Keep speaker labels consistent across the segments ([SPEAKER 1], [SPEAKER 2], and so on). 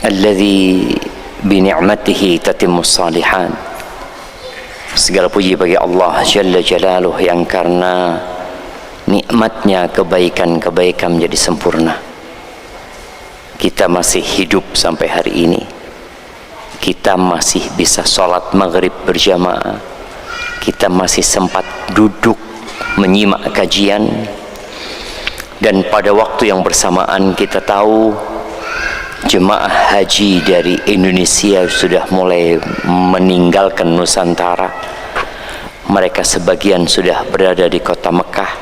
[SPEAKER 1] alladzi bi ni'matihi tatimmus shalihan. Segala puji bagi Allah Jalla Jalaluh yang karena nikmatnya kebaikan-kebaikan menjadi sempurna. Kita masih hidup sampai hari ini. Kita masih bisa sholat maghrib berjamaah. Kita masih sempat duduk menyimak kajian. Dan pada waktu yang bersamaan kita tahu jemaah haji dari Indonesia sudah mulai meninggalkan Nusantara. Mereka sebagian sudah berada di kota Mekah,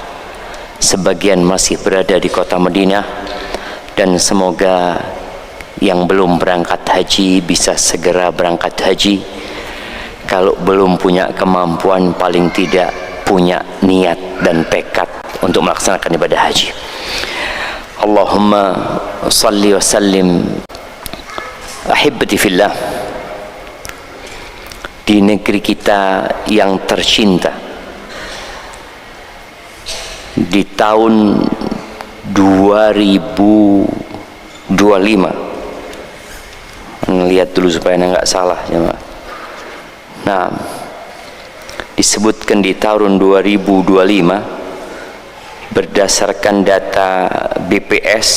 [SPEAKER 1] sebagian masih berada di kota Madinah, dan semoga yang belum berangkat haji bisa segera berangkat haji. Kalau belum punya kemampuan, paling tidak punya niat dan tekad untuk melaksanakan ibadah haji. Allahumma salli wa sallim ahibati fillah. Di negeri kita yang tercinta, di tahun 2025, lihat dulu supaya nggak salah jemaah. Nah, disebutkan di tahun 2025 berdasarkan data BPS,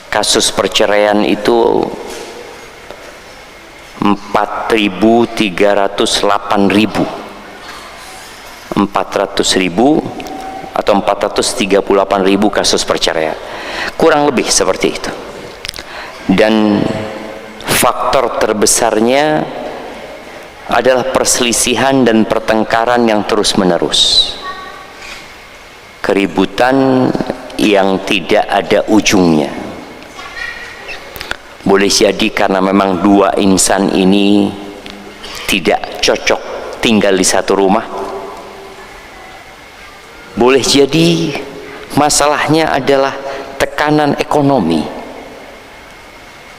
[SPEAKER 1] kasus perceraian itu 4.308.000 atau 438.000 kasus perceraian, kurang lebih seperti itu. Dan faktor terbesarnya adalah perselisihan dan pertengkaran yang terus menerus, keributan yang tidak ada ujungnya. Boleh jadi karena memang dua insan ini tidak cocok tinggal di satu rumah. Boleh jadi masalahnya adalah tekanan ekonomi.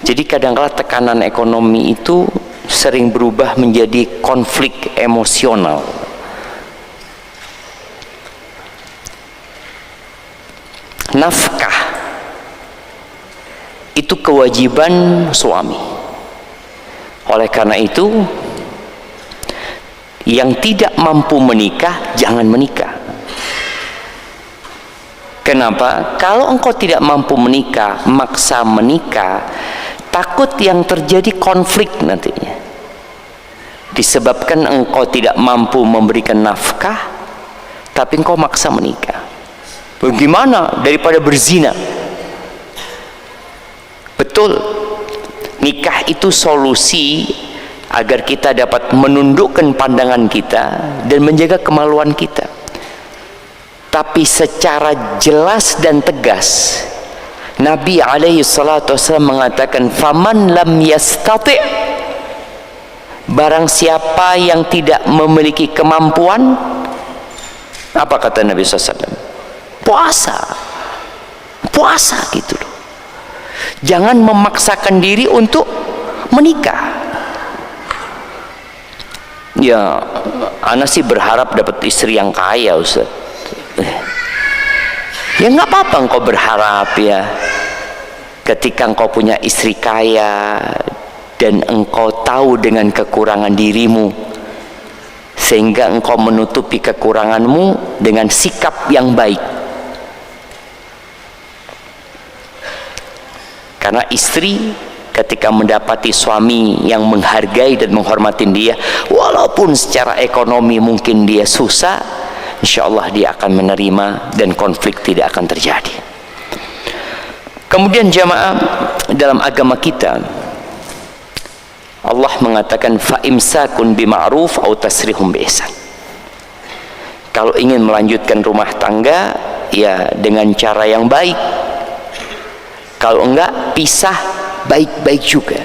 [SPEAKER 1] Jadi kadang-kala tekanan ekonomi itu sering berubah menjadi konflik emosional. Nafkah itu kewajiban suami. Oleh karena itu, yang tidak mampu menikah jangan menikah. Kenapa? Kalau engkau tidak mampu menikah, maksa menikah, takut yang terjadi konflik nantinya. Disebabkan engkau tidak mampu memberikan nafkah, tapi engkau maksa menikah. Bagaimana daripada berzina? Betul, nikah itu solusi agar kita dapat menundukkan pandangan kita dan menjaga kemaluan kita. Tapi secara jelas dan tegas Nabi alaihi salatu wasallam mengatakan, faman lam yastati', barang siapa yang tidak memiliki kemampuan, apa kata Nabi SAW? Puasa gitu loh. Jangan memaksakan diri untuk menikah. Ya, ana sih berharap dapat istri yang kaya, Ustaz. Ya nggak apa-apa engkau berharap ya. Ketika engkau punya istri kaya dan engkau tahu dengan kekurangan dirimu, sehingga engkau menutupi kekuranganmu dengan sikap yang baik. Karena istri ketika mendapati suami yang menghargai dan menghormati dia, walaupun secara ekonomi mungkin dia susah, insya Allah dia akan menerima dan konflik tidak akan terjadi. Kemudian jamaah, dalam agama kita Allah mengatakan fa imsakun bima'ruf au tasrihum biihsan. Kalau ingin melanjutkan rumah tangga ya dengan cara yang baik, kalau enggak pisah baik-baik juga.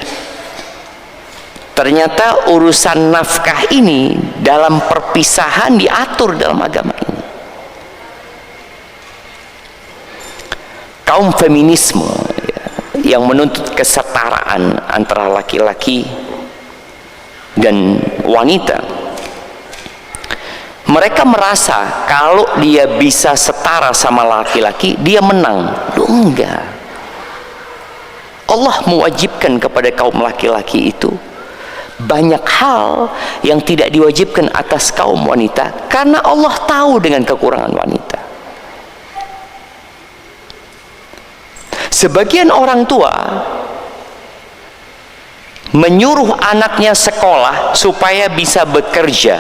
[SPEAKER 1] Ternyata urusan nafkah ini dalam perpisahan diatur dalam agama ini. Kaum feminisme yang menuntut kesetaraan antara laki-laki dan wanita, mereka merasa kalau dia bisa setara sama laki-laki dia menang. Loh, enggak. Allah mewajibkan kepada kaum laki-laki itu banyak hal yang tidak diwajibkan atas kaum wanita, karena Allah tahu dengan kekurangan wanita. Sebagian orang tua menyuruh anaknya sekolah supaya bisa bekerja,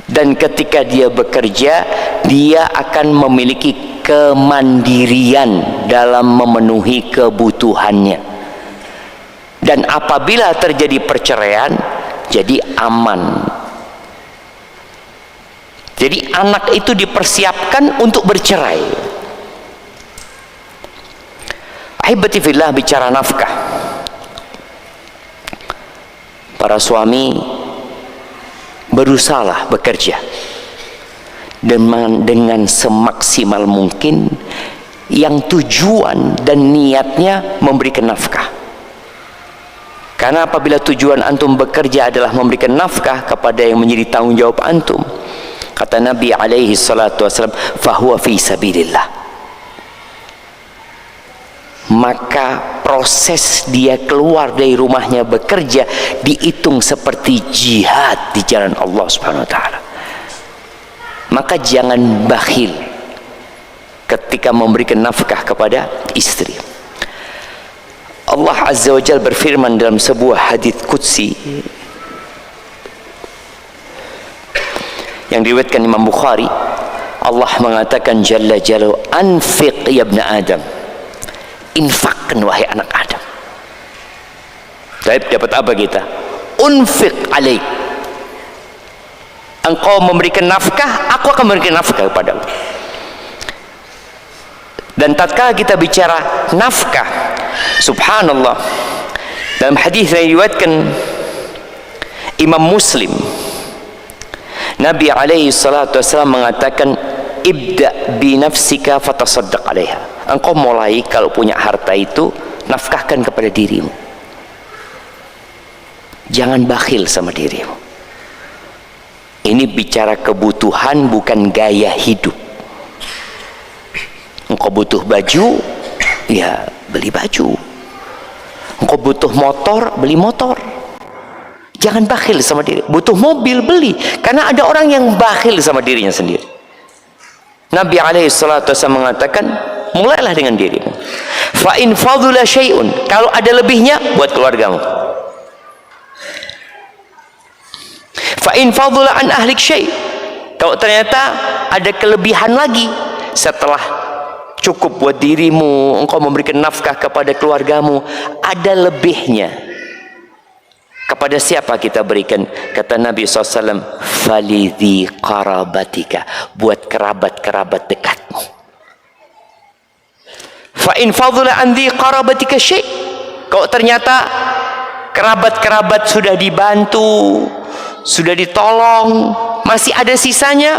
[SPEAKER 1] dan ketika dia bekerja dia akan memiliki kemandirian dalam memenuhi kebutuhannya. Dan apabila terjadi perceraian, jadi aman. Jadi anak itu dipersiapkan untuk bercerai. Ahibati fillah, bicara nafkah. Para suami berusahalah bekerja dengan semaksimal mungkin, yang tujuan dan niatnya memberikan nafkah. Karena apabila tujuan antum bekerja adalah memberikan nafkah kepada yang menjadi tanggung jawab antum, kata Nabi alaihi salatu wasallam, fahuwa fi sabilillah, maka proses dia keluar dari rumahnya bekerja dihitung seperti jihad di jalan Allah subhanahu wa ta'ala. Maka jangan bakhil ketika memberikan nafkah kepada istri. Allah Azza wa Jalla berfirman dalam sebuah hadits qudsi yang diriwayatkan Imam Bukhari. Allah mengatakan jalla jalaluhu, anfiq ya ibn Adam, infakkan wahai anak Adam. Baik, dapat apa kita? Unfiq alaik, engkau memberikan nafkah, aku akan memberikan nafkah kepadamu. Dan tatkala kita bicara nafkah, subhanallah, dalam hadis yang diriwayatkan Imam Muslim, Nabi alaihi salatu wasallam mengatakan, ibda bi nafsika fatasaddaq alaiha, engkau mulai kalau punya harta itu nafkahkan kepada dirimu, jangan bakhil sama dirimu. Ini bicara kebutuhan, bukan gaya hidup. Engkau butuh baju, ya beli baju. Engkau butuh motor, beli motor. Jangan bakhil sama diri. Butuh mobil, beli. Karena ada orang yang bakhil sama dirinya sendiri. Nabi alaihi salatu wasallam mengatakan, mulailah dengan dirimu. Fa in fadula syai'un, kalau ada lebihnya buat keluargamu. Fa in fadula an ahlik syai', kalau ternyata ada kelebihan lagi setelah cukup buat dirimu, engkau memberikan nafkah kepada keluargamu, ada lebihnya, kepada siapa kita berikan? Kata Nabi SAW, falidhi qarabatika, buat kerabat-kerabat dekatmu. Fa in fadula an dhi qarabatika syai', kalau ternyata kerabat-kerabat sudah dibantu, sudah ditolong, masih ada sisanya,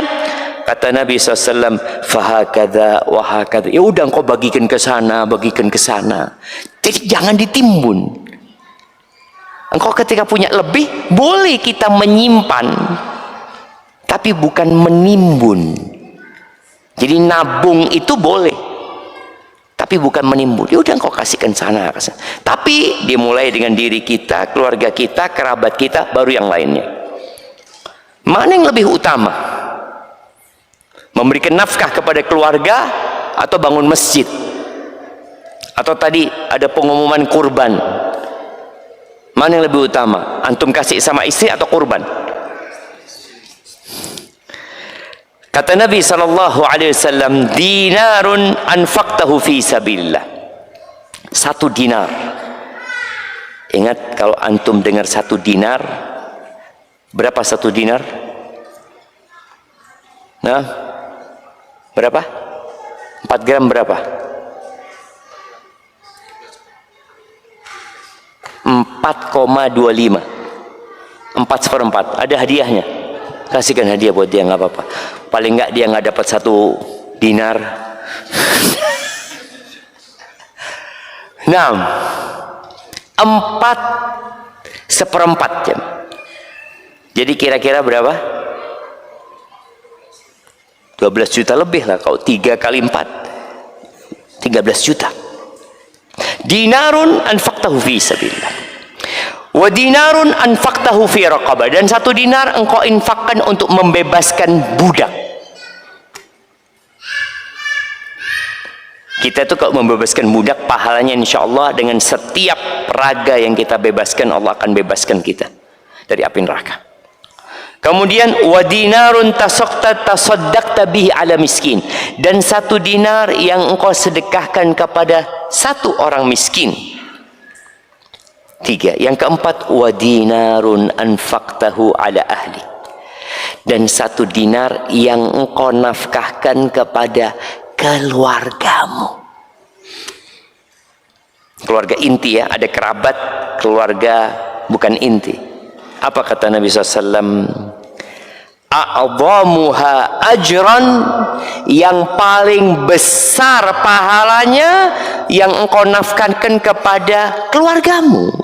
[SPEAKER 1] kata Nabi SAW, fahakadha wahakadha, ya udah engkau bagikan ke sana, bagikan ke sana. Jadi jangan ditimbun. Engkau ketika punya lebih, boleh kita menyimpan, tapi bukan menimbun. Jadi nabung itu boleh, tapi bukan menimbun. Ya udah engkau kasihkan sana, sana. Tapi dimulai dengan diri kita, keluarga kita, kerabat kita, baru yang lainnya. Mana yang lebih utama? Memberikan nafkah kepada keluarga atau bangun masjid? Atau tadi ada pengumuman kurban, mana yang lebih utama? Antum kasih sama istri atau kurban? Kata Nabi SAW, dinarun anfaqtahu fi sabilillah, 1 dinar. Ingat, kalau antum dengar 1 dinar, berapa 1 dinar? Nah, berapa? 4 gram berapa? 4,25. 4/4. Ada hadiahnya. Kasihkan hadiah buat dia, nggak apa-apa. Paling nggak dia nggak dapat 1 dinar. 4/4 jam. Jadi kira-kira berapa? 12 juta lebih lah. Kalau 3 kali 4, 13 juta. dinarun anfaqtahu fi sabilillah, wa dinarun anfaqtahu fi raqabah, dan 1 dinar engkau infakkan untuk membebaskan budak. Kita tuh kalau membebaskan budak, pahalanya insya Allah dengan setiap raga yang kita bebaskan, Allah akan bebaskan kita dari api neraka. Kemudian wa dinarun tasaddaqta bihi ala miskin, dan 1 dinar yang engkau sedekahkan kepada 1 orang miskin. 3. Yang keempat, wa dinarun anfaqtahu ala ahli, dan 1 dinar yang engkau nafkahkan kepada keluargamu. Keluarga inti ya, ada kerabat, keluarga bukan inti. Apa kata Nabi SAW? A'dhamuha ajran, yang paling besar pahalanya yang engkau nafkahkan kepada keluargamu.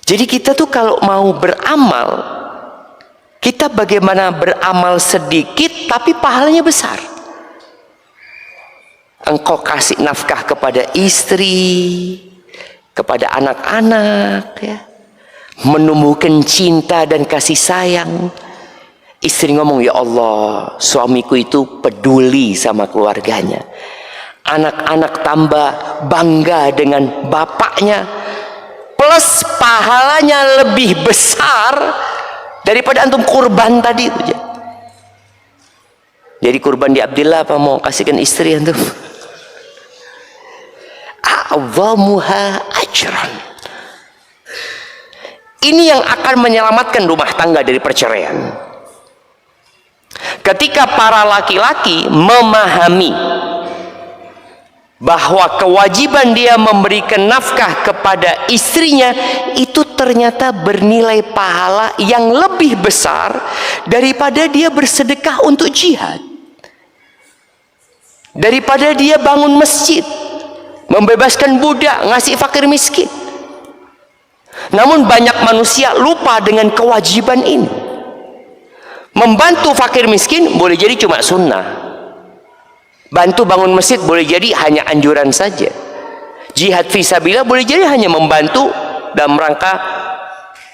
[SPEAKER 1] Jadi kita tuh kalau mau beramal, kita bagaimana beramal sedikit tapi pahalanya besar. Engkau kasih nafkah kepada istri, kepada anak-anak, ya, menumbuhkan cinta dan kasih sayang. Istri ngomong, ya Allah, suamiku itu peduli sama keluarganya. Anak-anak tambah bangga dengan bapaknya, plus pahalanya lebih besar daripada antum kurban tadi itu. Jadi kurban di Abdillah apa mau kasihkan istri antum? A'dhamuha ajran. Ini yang akan menyelamatkan rumah tangga dari perceraian. Ketika para laki-laki memahami bahwa kewajiban dia memberikan nafkah kepada istrinya itu ternyata bernilai pahala yang lebih besar daripada dia bersedekah untuk jihad, daripada dia bangun masjid, membebaskan budak, ngasih fakir miskin. Namun banyak manusia lupa dengan kewajiban ini. Membantu fakir miskin boleh jadi cuma sunnah, bantu bangun masjid boleh jadi hanya anjuran saja, jihad fisabilillah boleh jadi hanya membantu dalam rangka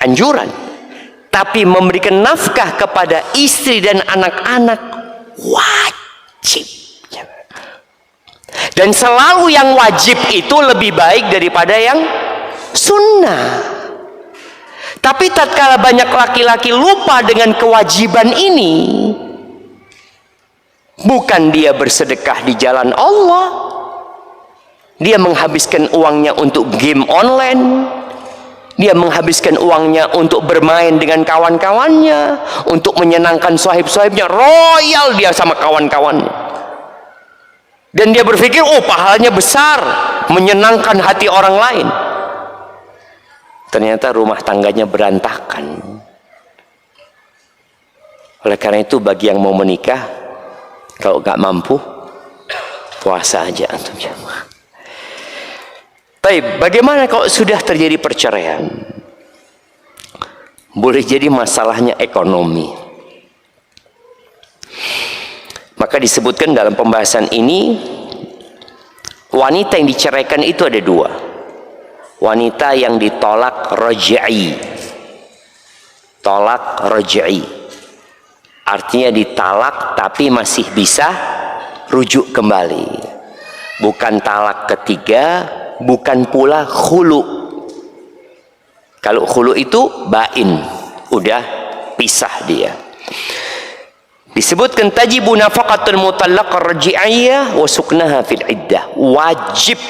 [SPEAKER 1] anjuran. Tapi memberikan nafkah kepada istri dan anak-anak wajib. Dan selalu yang wajib itu lebih baik daripada yang sunnah. Tapi tatkala banyak laki-laki lupa dengan kewajiban ini, bukan dia bersedekah di jalan Allah, dia menghabiskan uangnya untuk game online, dia menghabiskan uangnya untuk bermain dengan kawan-kawannya, untuk menyenangkan sahib-sahibnya, royal dia sama kawan-kawannya. Dan dia berpikir, oh pahalanya besar, menyenangkan hati orang lain. Ternyata rumah tangganya berantakan. Oleh karena itu bagi yang mau menikah, kalau gak mampu, puasa aja antum jamaah. Baik, bagaimana kalau sudah terjadi perceraian? Boleh jadi masalahnya ekonomi. Maka disebutkan dalam pembahasan ini, wanita yang diceraikan itu ada 2. Wanita yang ditolak raj'i. Tolak raj'i artinya ditalak tapi masih bisa rujuk kembali. Bukan talak ketiga, bukan pula khulu. Kalau khulu itu bain, udah pisah dia. Disebutkan tajibu nafaqatul mutallaq raj'iyyah wa suknaha fil iddah. Wajib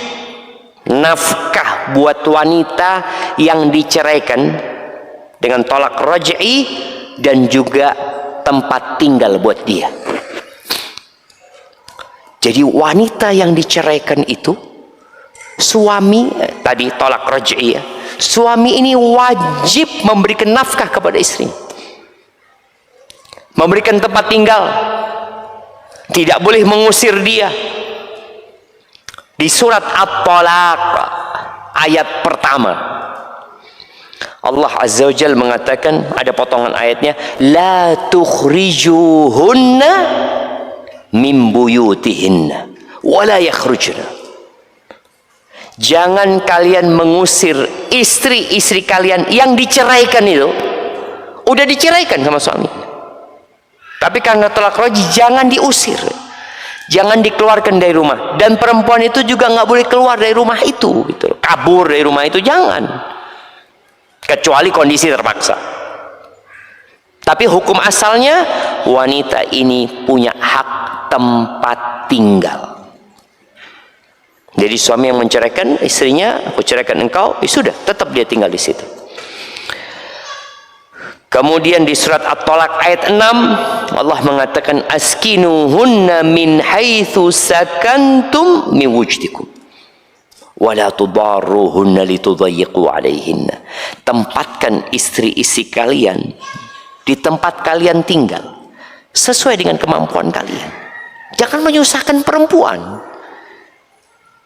[SPEAKER 1] nafkah buat wanita yang diceraikan dengan tolak raj'i dan juga tempat tinggal buat dia. Jadi wanita yang diceraikan itu, suami tadi tolak raj'i ya, suami ini wajib memberikan nafkah kepada istri, memberikan tempat tinggal, tidak boleh mengusir dia. Di surat At-Talaq ayat pertama, Allah Azza wa Jalla mengatakan, ada potongan ayatnya, la tukhrijuhunna min buyutihinna wa la yakhrujna. Jangan kalian mengusir istri-istri kalian yang diceraikan itu. Udah diceraikan sama suami. Tapi karena tolak raj'i, jangan diusir. Jangan dikeluarkan dari rumah. Dan perempuan itu juga nggak boleh keluar dari rumah itu. Gitu. Kabur dari rumah itu, jangan. Kecuali kondisi terpaksa. Tapi hukum asalnya, wanita ini punya hak tempat tinggal. Jadi suami yang menceraikan istrinya, aku ceraikan engkau, ya sudah, tetap dia tinggal di situ. Kemudian di surat At-Talaq ayat 6 Allah mengatakan askinuhunna min haitsu sakantum min wujdikum wa la tudarruhunna litudayyiqu alaihinna. Tempatkan istri-istri kalian di tempat kalian tinggal sesuai dengan kemampuan kalian. Jangan menyusahkan perempuan.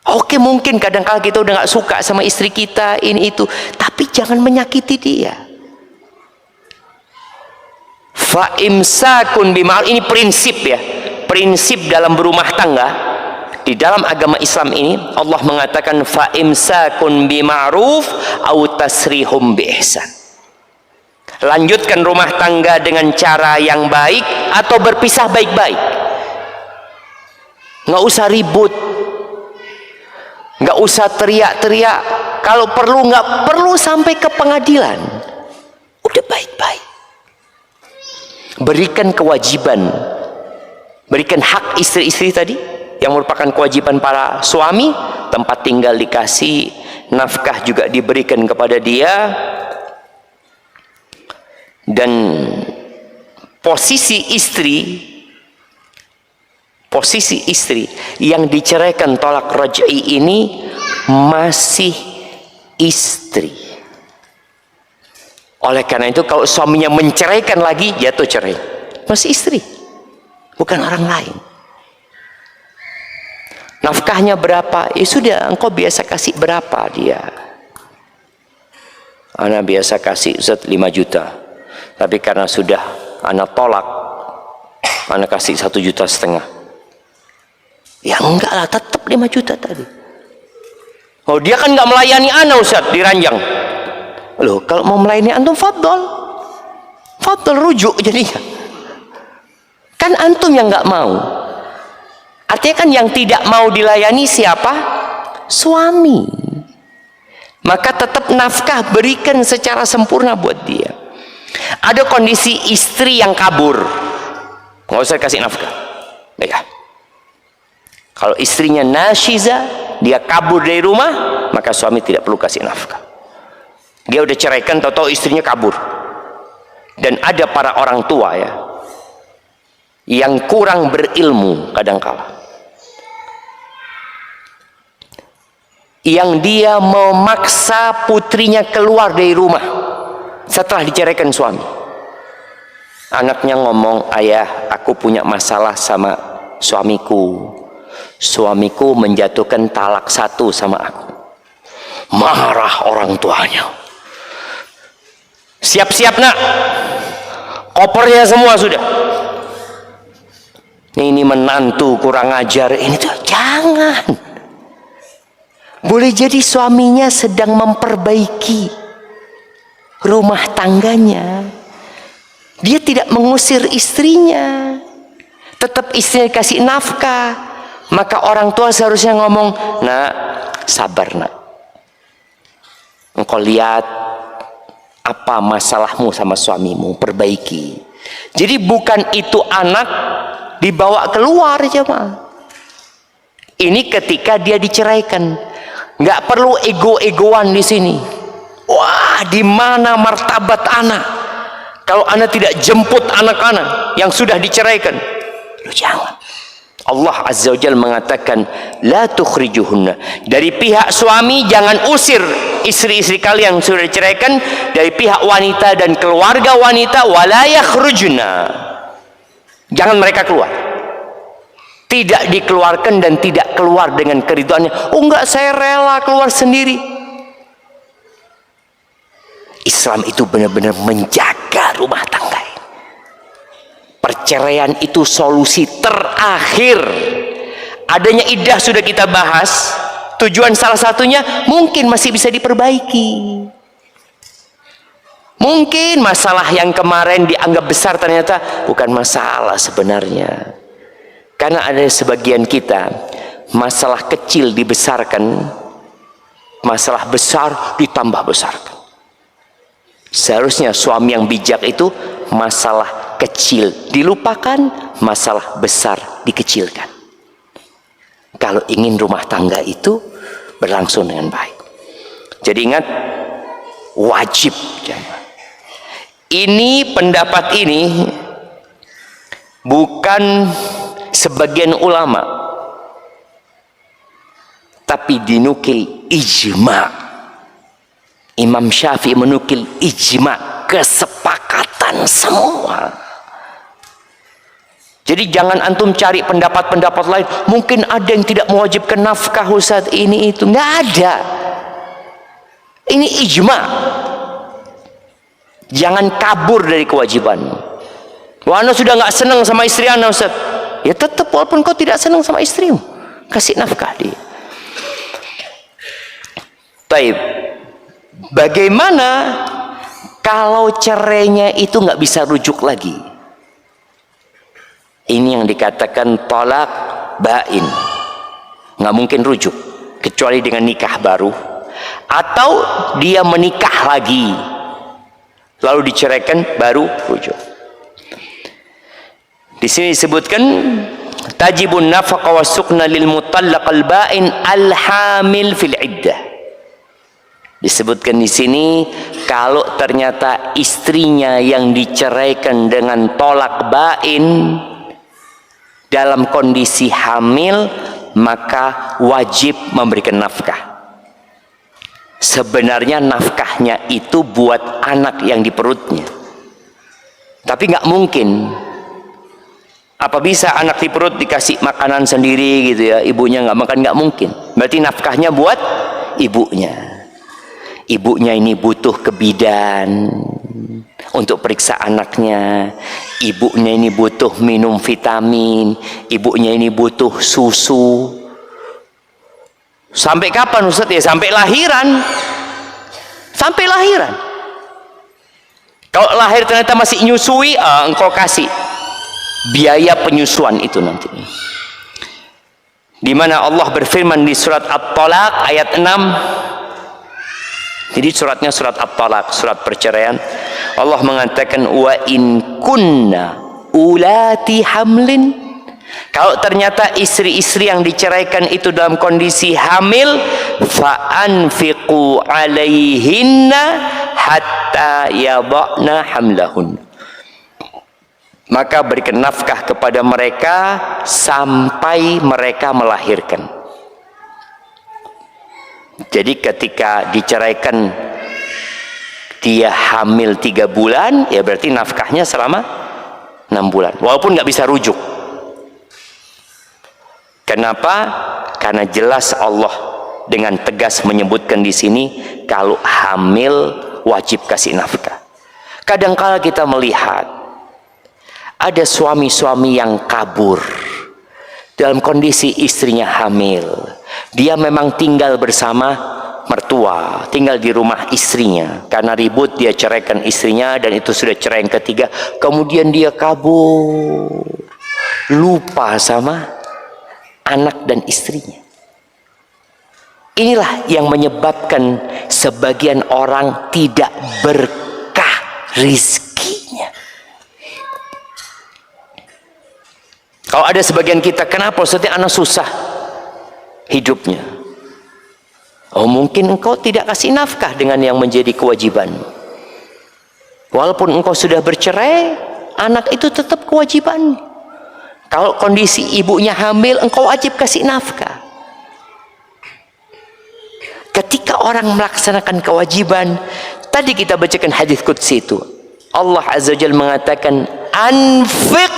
[SPEAKER 1] Oke, mungkin kadang-kala kita udah gak suka sama istri kita ini itu, tapi jangan menyakiti dia. Fa imsakun bima'ruf, ini prinsip ya, prinsip dalam berumah tangga di dalam agama Islam ini. Allah mengatakan fa imsakun bima'ruf au tasrihum biihsan. Lanjutkan rumah tangga dengan cara yang baik atau berpisah baik-baik. Nggak usah ribut, nggak usah teriak-teriak. Kalau perlu nggak perlu sampai ke pengadilan. Udah baik-baik. Berikan kewajiban, berikan hak istri-istri tadi yang merupakan kewajiban para suami. Tempat tinggal dikasih, nafkah juga diberikan kepada dia. Dan posisi istri yang diceraikan tolak raj'i ini masih istri. Oleh karena itu kalau suaminya menceraikan lagi, jatuh cerai, masih istri, bukan orang lain. Nafkahnya berapa? Ya sudah, engkau biasa kasih berapa dia. Ana biasa kasih Ustaz 5 juta. Tapi karena sudah anak tolak, anak kasih 1,5 juta. Ya enggak lah, tetap 5 juta tadi. Oh, dia kan nggak melayani anak Ustaz di ranjang. Loh, kalau mau melayani antum fadl rujuk jadinya. Kan antum yang nggak mau. Artinya kan yang tidak mau dilayani siapa? Suami. Maka tetap nafkah berikan secara sempurna buat dia. Ada kondisi istri yang kabur, nggak usah kasih nafkah. Ya. Kalau istrinya nasyiza, dia kabur dari rumah, maka suami tidak perlu kasih nafkah. Dia udah ceraikan, tahu-tahu istrinya kabur. Dan ada para orang tua ya, yang kurang berilmu kadangkala, yang dia memaksa putrinya keluar dari rumah setelah diceraikan suami. Anaknya ngomong, ayah, aku punya masalah sama suamiku. Suamiku menjatuhkan talak 1 sama aku. Marah orang tuanya. Siap-siap nak, kopernya semua sudah. Ini menantu kurang ajar, ini tuh jangan. Boleh jadi suaminya sedang memperbaiki rumah tangganya, dia tidak mengusir istrinya, tetap istrinya kasih nafkah. Maka orang tua seharusnya ngomong, nak, sabar nak, engkau lihat apa masalahmu sama suamimu, perbaiki. Jadi bukan itu anak dibawa keluar jemaah. Ini ketika dia diceraikan, nggak perlu ego-egoan di sini. Wah, di mana martabat anak kalau anak tidak jemput anak-anak yang sudah diceraikan? Lu jangan. Allah Azza wa Jalla mengatakan, la tukhrijuhunna. Dari pihak suami jangan usir istri-istri kalian yang sudah diceraikan. Dari pihak wanita dan keluarga wanita, wala yakhrujna. Jangan mereka keluar. Tidak dikeluarkan dan tidak keluar dengan keridhaannya. Oh enggak, saya rela keluar sendiri. Islam itu benar-benar menjaga rumah tangga. Perceraian itu solusi terakhir. Adanya iddah sudah kita bahas. Tujuan salah satunya mungkin masih bisa diperbaiki. Mungkin masalah yang kemarin dianggap besar ternyata bukan masalah sebenarnya. Karena ada sebagian kita, masalah kecil dibesarkan, masalah besar ditambah besarkan. Seharusnya suami yang bijak itu masalah kecil dilupakan, masalah besar dikecilkan. Kalau ingin rumah tangga itu berlangsung dengan baik. Jadi ingat, wajib. Ini pendapat ini bukan sebagian ulama, tapi dinukil ijma. Imam Syafi'i menukil ijma, kesepakatan semua. Jadi jangan antum cari pendapat-pendapat lain. Mungkin ada yang tidak mewajibkan nafkah, Ustaz, ini itu. Nggak ada. Ini ijma. Jangan kabur dari kewajiban. Wah, anda sudah nggak senang sama istri anda, Ustaz. Ya tetap, walaupun kau tidak senang sama istrimu, kasih nafkah dia. Baik. Bagaimana kalau cerainya itu nggak bisa rujuk lagi? Ini yang dikatakan tolak bain. Nggak mungkin rujuk kecuali dengan nikah baru, atau dia menikah lagi lalu diceraikan baru rujuk. Di sini disebutkan tajibun nafaqah wa sukna lil mutallaq al bain al hamil fil iddah. Disebutkan di sini kalau ternyata istrinya yang diceraikan dengan tolak bain dalam kondisi hamil, maka wajib memberikan nafkah. Sebenarnya nafkahnya itu buat anak yang di perutnya, tapi nggak mungkin. Apa bisa anak di perut dikasih makanan sendiri gitu ya, ibunya nggak makan? Nggak mungkin. Berarti nafkahnya buat ibunya. Ibunya ini butuh ke bidan untuk periksa anaknya. Ibunya ini butuh minum vitamin. Ibunya ini butuh susu. Sampai kapan, Ustaz? Ya sampai lahiran. Sampai lahiran. Kalau lahir ternyata masih nyusui, engkau kasih biaya penyusuan itu nanti. Di mana Allah berfirman di surat At-Talaq ayat 6. Jadi suratnya surat At-Talaq, surat perceraian. Allah mengatakan wa in kunna ulati hamlin. Kalau ternyata istri-istri yang diceraikan itu dalam kondisi hamil, fa anfiqu alaihinna hatta yada'na hamlahun. Maka berikan nafkah kepada mereka sampai mereka melahirkan. Jadi ketika diceraikan dia hamil 3 bulan, ya berarti nafkahnya selama 6 bulan. Walaupun nggak bisa rujuk. Kenapa? Karena jelas Allah dengan tegas menyebutkan di sini kalau hamil wajib kasih nafkah. Kadang-kala kita melihat ada suami-suami yang kabur dalam kondisi istrinya hamil. Dia memang tinggal bersama mertua, tinggal di rumah istrinya. Karena ribut dia ceraikan istrinya, dan itu sudah cerai yang ketiga. Kemudian dia kabur, lupa sama anak dan istrinya. Inilah yang menyebabkan sebagian orang tidak berkah rizkinya. Kalau ada sebagian kita, kenapa Ustaz anak susah hidupnya? Oh, mungkin engkau tidak kasih nafkah dengan yang menjadi kewajiban. Walaupun engkau sudah bercerai, anak itu tetap kewajiban. Kalau kondisi ibunya hamil, engkau wajib kasih nafkah. Ketika orang melaksanakan kewajiban, tadi kita bacakan hadis qudsi itu. Allah Azza wa Jalla mengatakan, anfiq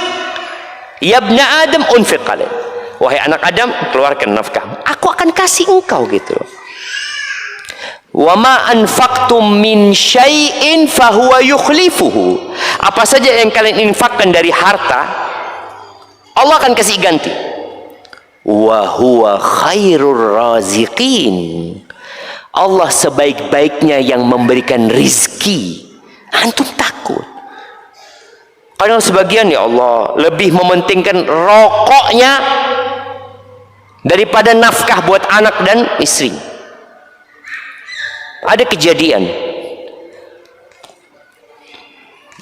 [SPEAKER 1] ya ibna Adam unfiq alaih. Wahai anak Adam, keluarkan nafkah, aku akan kasih engkau gitu. Wa ma anfaqtum min syai'in fahuwa yukhlifuhu. Apa saja yang kalian infakkan dari harta, Allah akan kasih ganti. wa huwa khairur raziqin. Allah sebaik-baiknya yang memberikan rizki. Antum takut. Kadang sebagian, ya Allah, lebih mementingkan rokoknya daripada nafkah buat anak dan istri. Ada kejadian,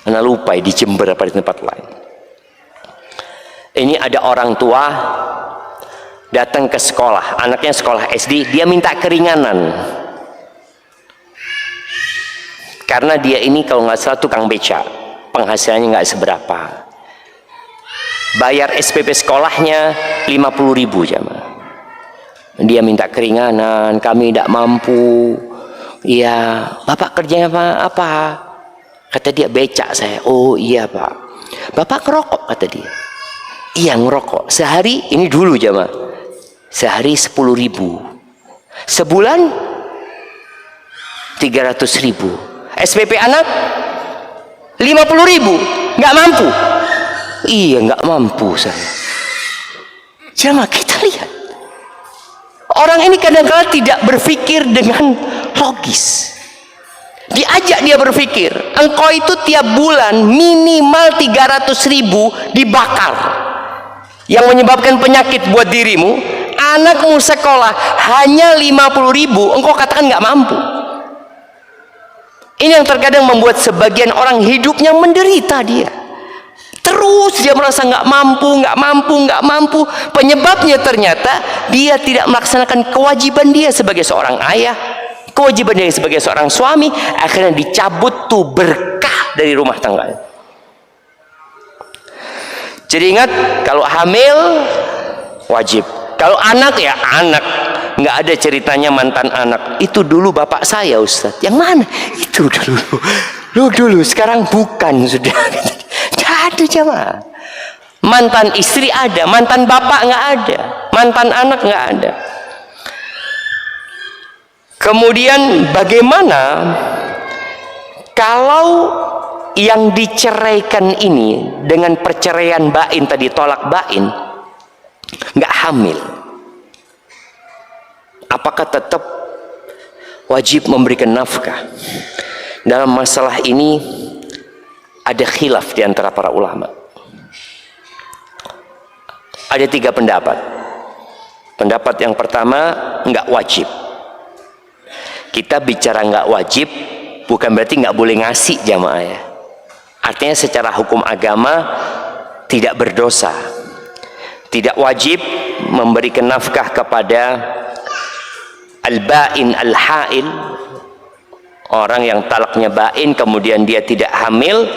[SPEAKER 1] ana lupa di Jember apa di tempat lain. Ini ada orang tua datang ke sekolah, anaknya sekolah SD, dia minta keringanan. Karena dia ini kalau nggak salah tukang beca, penghasilannya nggak seberapa. Bayar SPP sekolahnya 50.000 jamaah. Dia minta keringanan, kami tidak mampu. Iya, bapak kerjanya apa? Kata dia, beca saya. Oh iya pak. Bapak ngerokok? Kata dia. Iya ngerokok. Sehari, ini dulu jamaah, sehari 10.000. Sebulan 300.000. SPP anak 50.000, nggak mampu. Iya nggak mampu saya. Jamaah, kita lihat orang ini kadang-kadang tidak berpikir dengan logis. Diajak dia berpikir, engkau itu tiap bulan minimal 300.000 dibakar, yang menyebabkan penyakit buat dirimu. Anakmu sekolah hanya 50.000, engkau katakan nggak mampu. Ini yang terkadang membuat sebagian orang hidupnya menderita. Dia terus dia merasa nggak mampu. Penyebabnya ternyata dia tidak melaksanakan kewajiban dia sebagai seorang ayah, kewajiban dia sebagai seorang suami. Akhirnya dicabut tuh berkah dari rumah tangga. Jadi ingat, kalau hamil wajib, kalau anak ya anak. Nggak ada ceritanya mantan anak. Itu dulu bapak saya Ustaz. Yang mana? Itu dulu. Sekarang bukan sudah. Tidak ada jamaah. Mantan istri ada, mantan bapak nggak ada, mantan anak nggak ada. Kemudian bagaimana kalau yang diceraikan ini dengan perceraian bain tadi, tolak bain, nggak hamil? Apakah tetap wajib memberikan nafkah? Dalam masalah ini ada khilaf di antara para ulama. Ada 3 pendapat. Pendapat yang pertama, nggak wajib. Kita bicara nggak wajib, bukan berarti nggak boleh ngasih jamaah ya. Artinya secara hukum agama tidak berdosa. Tidak wajib memberikan nafkah kepada al-ba'in al-ha'il, orang yang talaknya bain kemudian dia tidak hamil,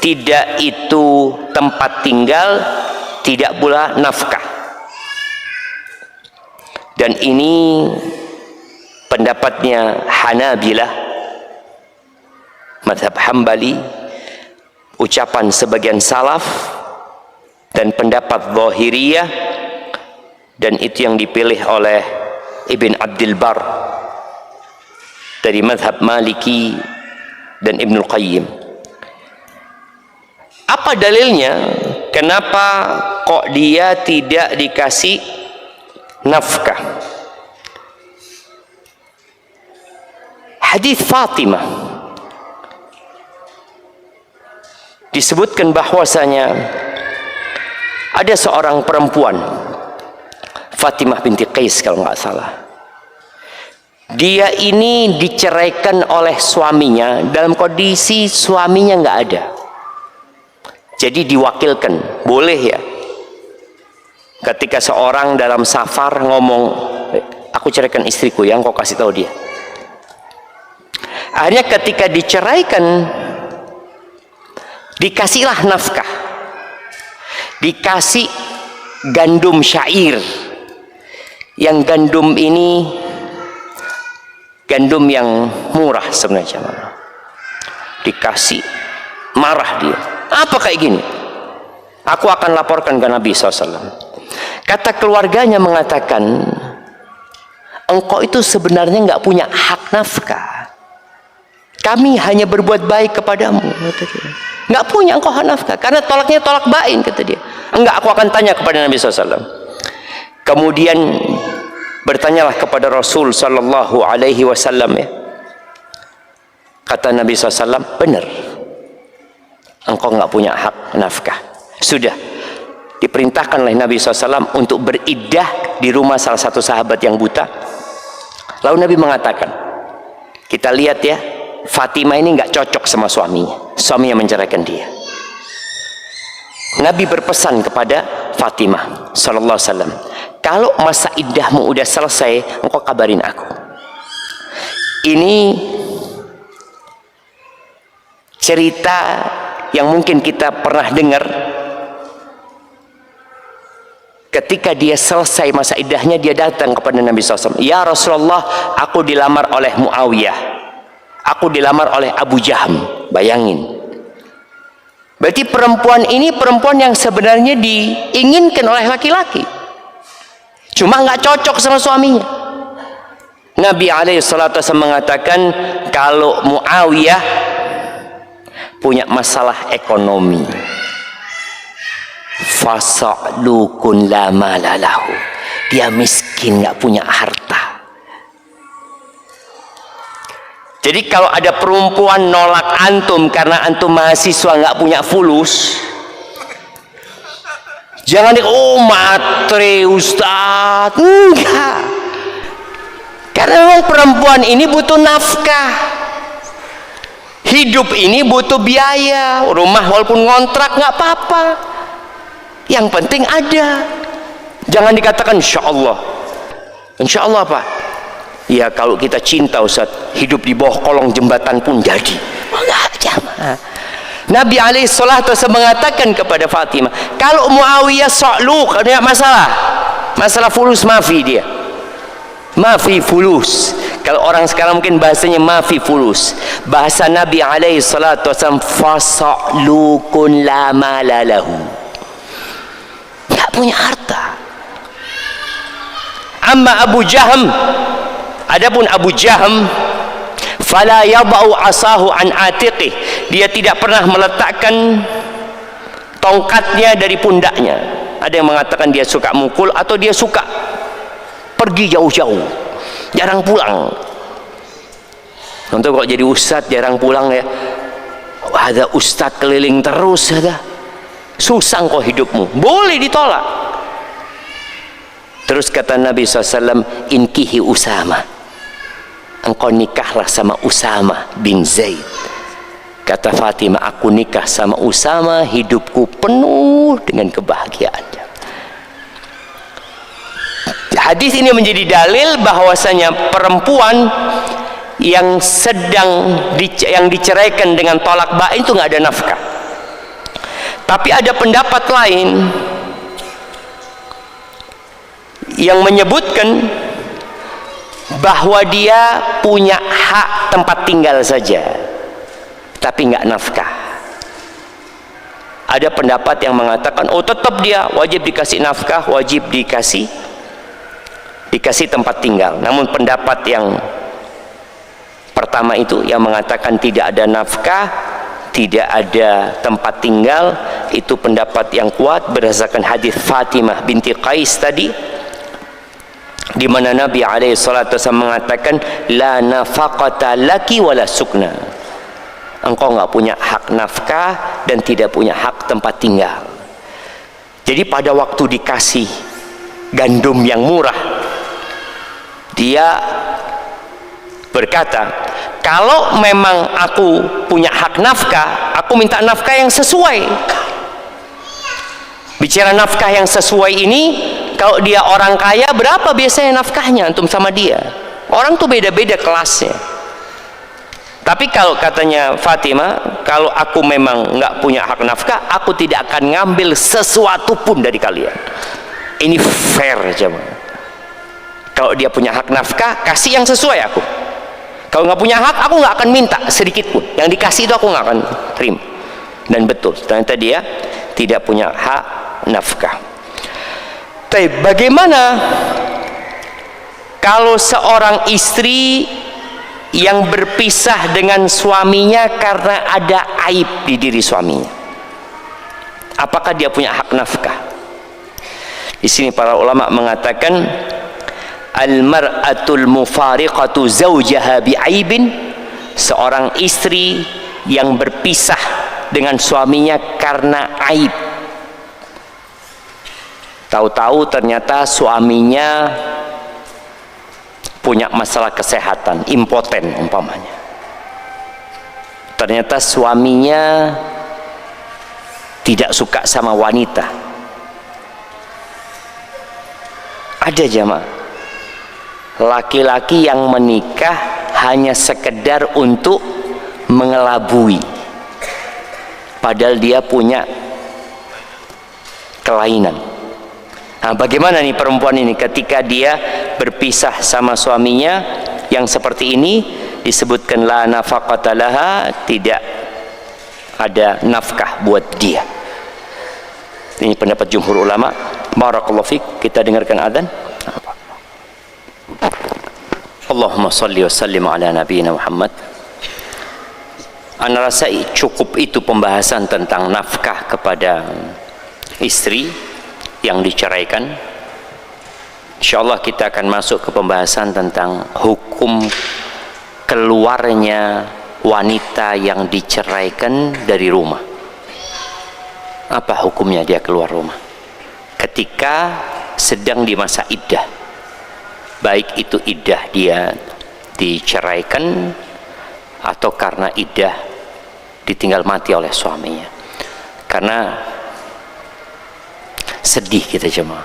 [SPEAKER 1] tidak itu tempat tinggal, tidak pula nafkah. Dan ini pendapatnya Hanabilah, mazhab Hambali, ucapan sebagian salaf, dan pendapat Zahiriyah, dan itu yang dipilih oleh Ibn Abdul Bar dari mazhab Maliki dan Ibnul Qayyim. Apa dalilnya? Kenapa kok dia tidak dikasih nafkah? Hadis Fatimah disebutkan bahwasanya ada seorang perempuan, Fatimah binti Qais kalau nggak salah. Dia ini diceraikan oleh suaminya dalam kondisi suaminya nggak ada. Jadi diwakilkan, boleh ya. Ketika seorang dalam safar ngomong, aku ceraikan istriku, yang kau kasih tahu dia. Akhirnya ketika diceraikan, dikasihlah nafkah, dikasih gandum syair. Yang gandum ini gandum yang murah sebenarnya. Dikasih, marah dia. Apa kayak gini? Aku akan laporkan ke Nabi SAW. Kata keluarganya mengatakan, engkau itu sebenarnya nggak punya hak nafkah. Kami hanya berbuat baik kepadamu. Nggak punya engkau hak nafkah, karena tolaknya tolak bain, kata dia. Enggak, aku akan tanya kepada Nabi SAW. Kemudian bertanyalah kepada Rasul sallallahu alaihi wasallam, ya. Kata Nabi SAW, benar, engkau nggak punya hak nafkah. Sudah diperintahkan oleh Nabi SAW untuk beriddah di rumah salah satu sahabat yang buta. Lalu Nabi mengatakan, kita lihat ya, Fatimah ini nggak cocok sama suaminya menceraikan dia. Nabi berpesan kepada Fatimah sallallahu alaihi wasallam, kalau masa iddahmu udah selesai, engkau kabarin aku. Ini cerita yang mungkin kita pernah dengar. Ketika dia selesai masa iddahnya, dia datang kepada Nabi SAW. Ya Rasulullah, aku dilamar oleh Muawiyah, aku dilamar oleh Abu Jaham. Bayangin, berarti perempuan ini perempuan yang sebenarnya diinginkan oleh laki-laki, cuma nggak cocok sama suaminya. Nabi SAW mengatakan, kalau Muawiyah punya masalah ekonomi, fasa'lukun la malalahu, dia miskin, nggak punya harta. Jadi kalau ada perempuan nolak antum karena antum mahasiswa nggak punya fulus, jangan oh matre ustaz, enggak. Karena memang perempuan ini butuh nafkah. Hidup ini butuh biaya. Rumah walaupun ngontrak nggak apa-apa, yang penting ada. Jangan dikatakan insya Allah. Insya Allah apa? Ya kalau kita cinta Ustaz, hidup di bawah kolong jembatan pun jadi. Enggak, jangan. Nabi SAW mengatakan kepada Fatimah, kalau Muawiyah so'lu, ada masalah fulus, maafi dia, maafi fulus. Kalau orang sekarang mungkin bahasanya maafi fulus. Bahasa Nabi SAW, fasa'lukun la malalahu, nggak punya harta. Amma Abu Jaham, adapun Abu Jaham, fala yadau asahu an atiqih, dia tidak pernah meletakkan tongkatnya dari pundaknya. Ada yang mengatakan dia suka mukul, atau dia suka pergi jauh-jauh, jarang pulang. Contoh kalau jadi ustadz jarang pulang ya, ada ustadz keliling terus, ada susah kok hidupmu, boleh ditolak. Terus kata Nabi SAW, inkihi Usama, engkau nikahlah sama Usama bin Zaid. Kata Fatimah, aku nikah sama Usama, hidupku penuh dengan kebahagiaan. Hadis ini menjadi dalil bahwasanya perempuan yang yang diceraikan dengan tolak bain itu nggak ada nafkah. Tapi ada pendapat lain yang menyebutkan bahwa dia punya hak tempat tinggal saja, tapi nggak nafkah. Ada pendapat yang mengatakan, oh tetap dia wajib dikasih nafkah, wajib dikasih tempat tinggal. Namun pendapat yang pertama itu yang mengatakan tidak ada nafkah, tidak ada tempat tinggal, itu pendapat yang kuat berdasarkan hadis Fatimah binti Qais tadi, di mana Nabi SAW mengatakan, la nafaqata laki wala sukna, engkau nggak punya hak nafkah dan tidak punya hak tempat tinggal. Jadi pada waktu dikasih gandum yang murah, dia berkata, kalau memang aku punya hak nafkah, aku minta nafkah yang sesuai. Bicara nafkah yang sesuai ini, kalau dia orang kaya, berapa biasanya nafkahnya antum sama dia? Orang tuh beda-beda kelasnya. Tapi kalau katanya Fatimah, kalau aku memang nggak punya hak nafkah, aku tidak akan ngambil sesuatu pun dari kalian. Ini fair aja. Kalau dia punya hak nafkah, kasih yang sesuai aku. Kalau nggak punya hak, aku nggak akan minta sedikit pun. Yang dikasih itu aku nggak akan terima. Dan betul, ternyata dia tidak punya hak nafkah. Tapi bagaimana kalau seorang istri yang berpisah dengan suaminya karena ada aib di diri suaminya? Apakah dia punya hak nafkah? Di sini para ulama mengatakan al-mar'atul mufariqatu zawjaha bi'aibin, seorang istri yang berpisah dengan suaminya karena aib. Tahu-tahu ternyata suaminya punya masalah kesehatan, impoten umpamanya. Ternyata suaminya tidak suka sama wanita. Ada jamaah laki-laki yang menikah hanya sekedar untuk mengelabui, padahal dia punya kelainan. Nah, bagaimana nih perempuan ini ketika dia berpisah sama suaminya yang seperti ini? Disebutkan la nafaqata laha, tidak ada nafkah buat dia. Ini pendapat jumhur ulama. Barakallahu fik. Kita dengarkan adzan. Allahumma salli wa sallim ala nabiyina Muhammad. Ana rasa cukup itu pembahasan tentang nafkah kepada istri yang diceraikan. Insyaallah kita akan masuk ke pembahasan tentang hukum keluarnya wanita yang diceraikan dari rumah. Apa hukumnya dia keluar rumah ketika sedang di masa iddah, baik itu iddah dia diceraikan atau karena iddah ditinggal mati oleh suaminya. Karena sedih kita jemaah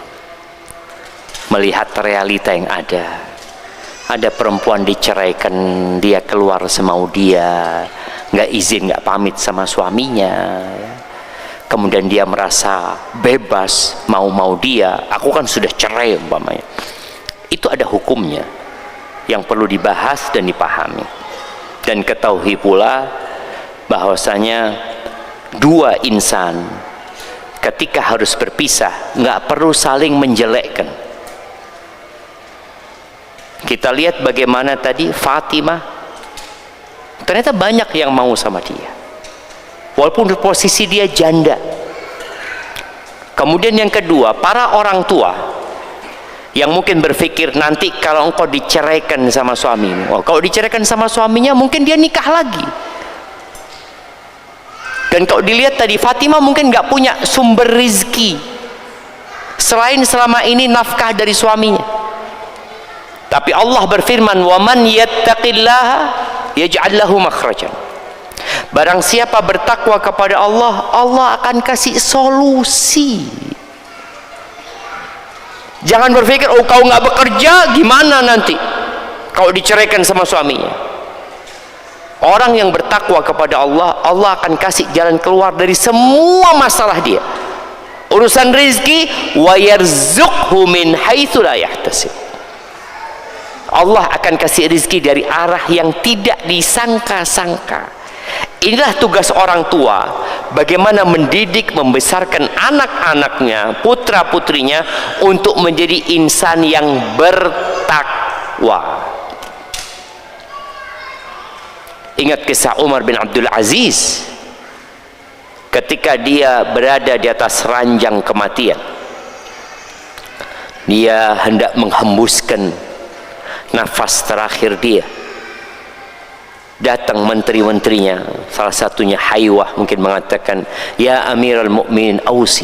[SPEAKER 1] melihat realita yang ada perempuan diceraikan, dia keluar semau dia, nggak izin, nggak pamit sama suaminya, kemudian dia merasa bebas mau dia, aku kan sudah cerai umpamanya. Itu ada hukumnya yang perlu dibahas dan dipahami. Dan ketahui pula bahwasanya dua insan ketika harus berpisah nggak perlu saling menjelekkan. Kita lihat bagaimana tadi Fatimah, ternyata banyak yang mau sama dia walaupun posisi dia janda. Kemudian yang kedua, para orang tua yang mungkin berpikir nanti kalau engkau diceraikan sama suamimu, kalau diceraikan sama suaminya mungkin dia nikah lagi. Dan kalau dilihat tadi Fatimah mungkin nggak punya sumber rizki selain selama ini nafkah dari suaminya. Tapi Allah berfirman, wa man yattaqillaha yaj'al lahu makhrajan. Barang siapa bertakwa kepada Allah, Allah akan kasih solusi. Jangan berpikir, oh kau nggak bekerja gimana nanti kau diceraikan sama suaminya. Orang yang bertakwa kepada Allah, Allah akan kasih jalan keluar dari semua masalah dia. Urusan rizki, wa yarzuqhu min haitsu la yahtasib. Allah akan kasih rizki dari arah yang tidak disangka-sangka. Inilah tugas orang tua, bagaimana mendidik, membesarkan anak-anaknya, putra-putrinya untuk menjadi insan yang bertakwa. Ingat kisah Umar bin Abdul Aziz ketika dia berada di atas ranjang kematian. Dia hendak menghembuskan nafas terakhir dia. Datang menteri-menterinya, salah satunya Haywah mungkin mengatakan, ya Amirul Mukminin ausi,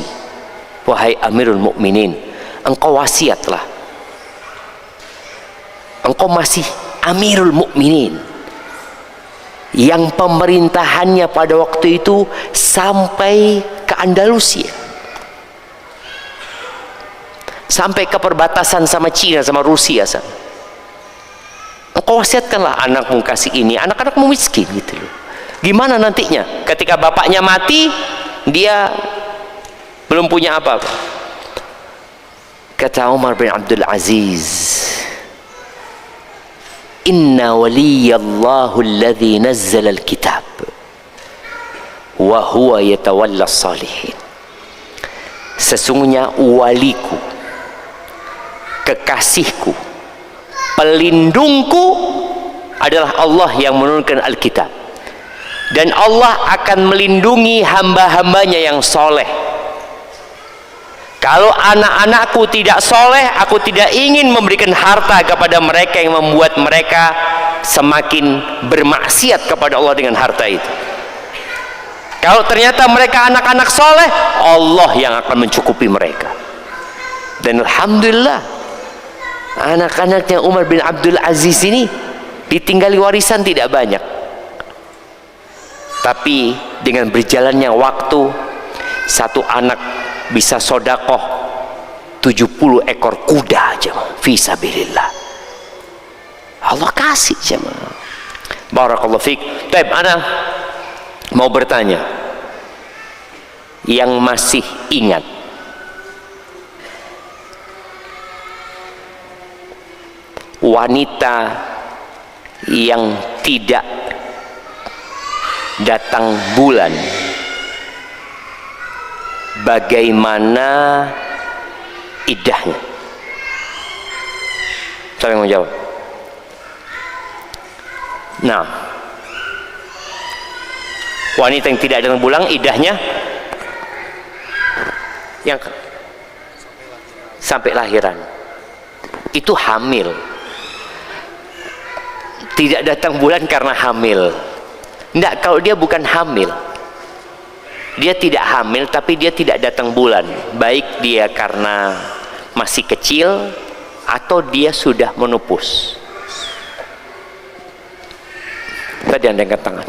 [SPEAKER 1] wahai Amirul Mukminin, engkau wasiatlah, engkau masih Amirul Mukminin yang pemerintahannya pada waktu itu sampai ke Andalusia, sampai ke perbatasan sama Cina sama Rusia sana. Engkau wasiatkanlah anakmu kasih ini, anak-anakmu miskin gitu loh. Gimana nantinya ketika bapaknya mati, dia belum punya apa-apa. Kata Umar bin Abdul Aziz, inna waliyallahu alladhi nazzala alkitab wa huwa yatawalla salihin. Sesungguhnya waliku, kekasihku, pelindungku adalah Allah yang menurunkan Alkitab, dan Allah akan melindungi hamba-hambanya yang soleh. Kalau anak-anakku tidak soleh, aku tidak ingin memberikan harta kepada mereka yang membuat mereka semakin bermaksiat kepada Allah dengan harta itu. Kalau ternyata mereka anak-anak soleh, Allah yang akan mencukupi mereka. Dan alhamdulillah, anak-anaknya Umar bin Abdul Aziz ini ditinggali warisan tidak banyak, tapi dengan berjalannya waktu, satu anak bisa sodakoh 70 ekor kuda aja, fisabilillah. Allah kasih jemaah. Barakallahu fiik. Baik, ana mau bertanya, yang masih ingat wanita yang tidak datang bulan, bagaimana iddahnya? Siapa yang mau jawab? Nah, wanita yang tidak datang bulan, iddahnya yang sampai lahiran. Itu hamil. Tidak datang bulan karena hamil. Tidak, kalau dia bukan hamil, dia tidak hamil tapi dia tidak datang bulan, baik dia karena masih kecil atau dia sudah menupus. Tadi anda angkat tangan.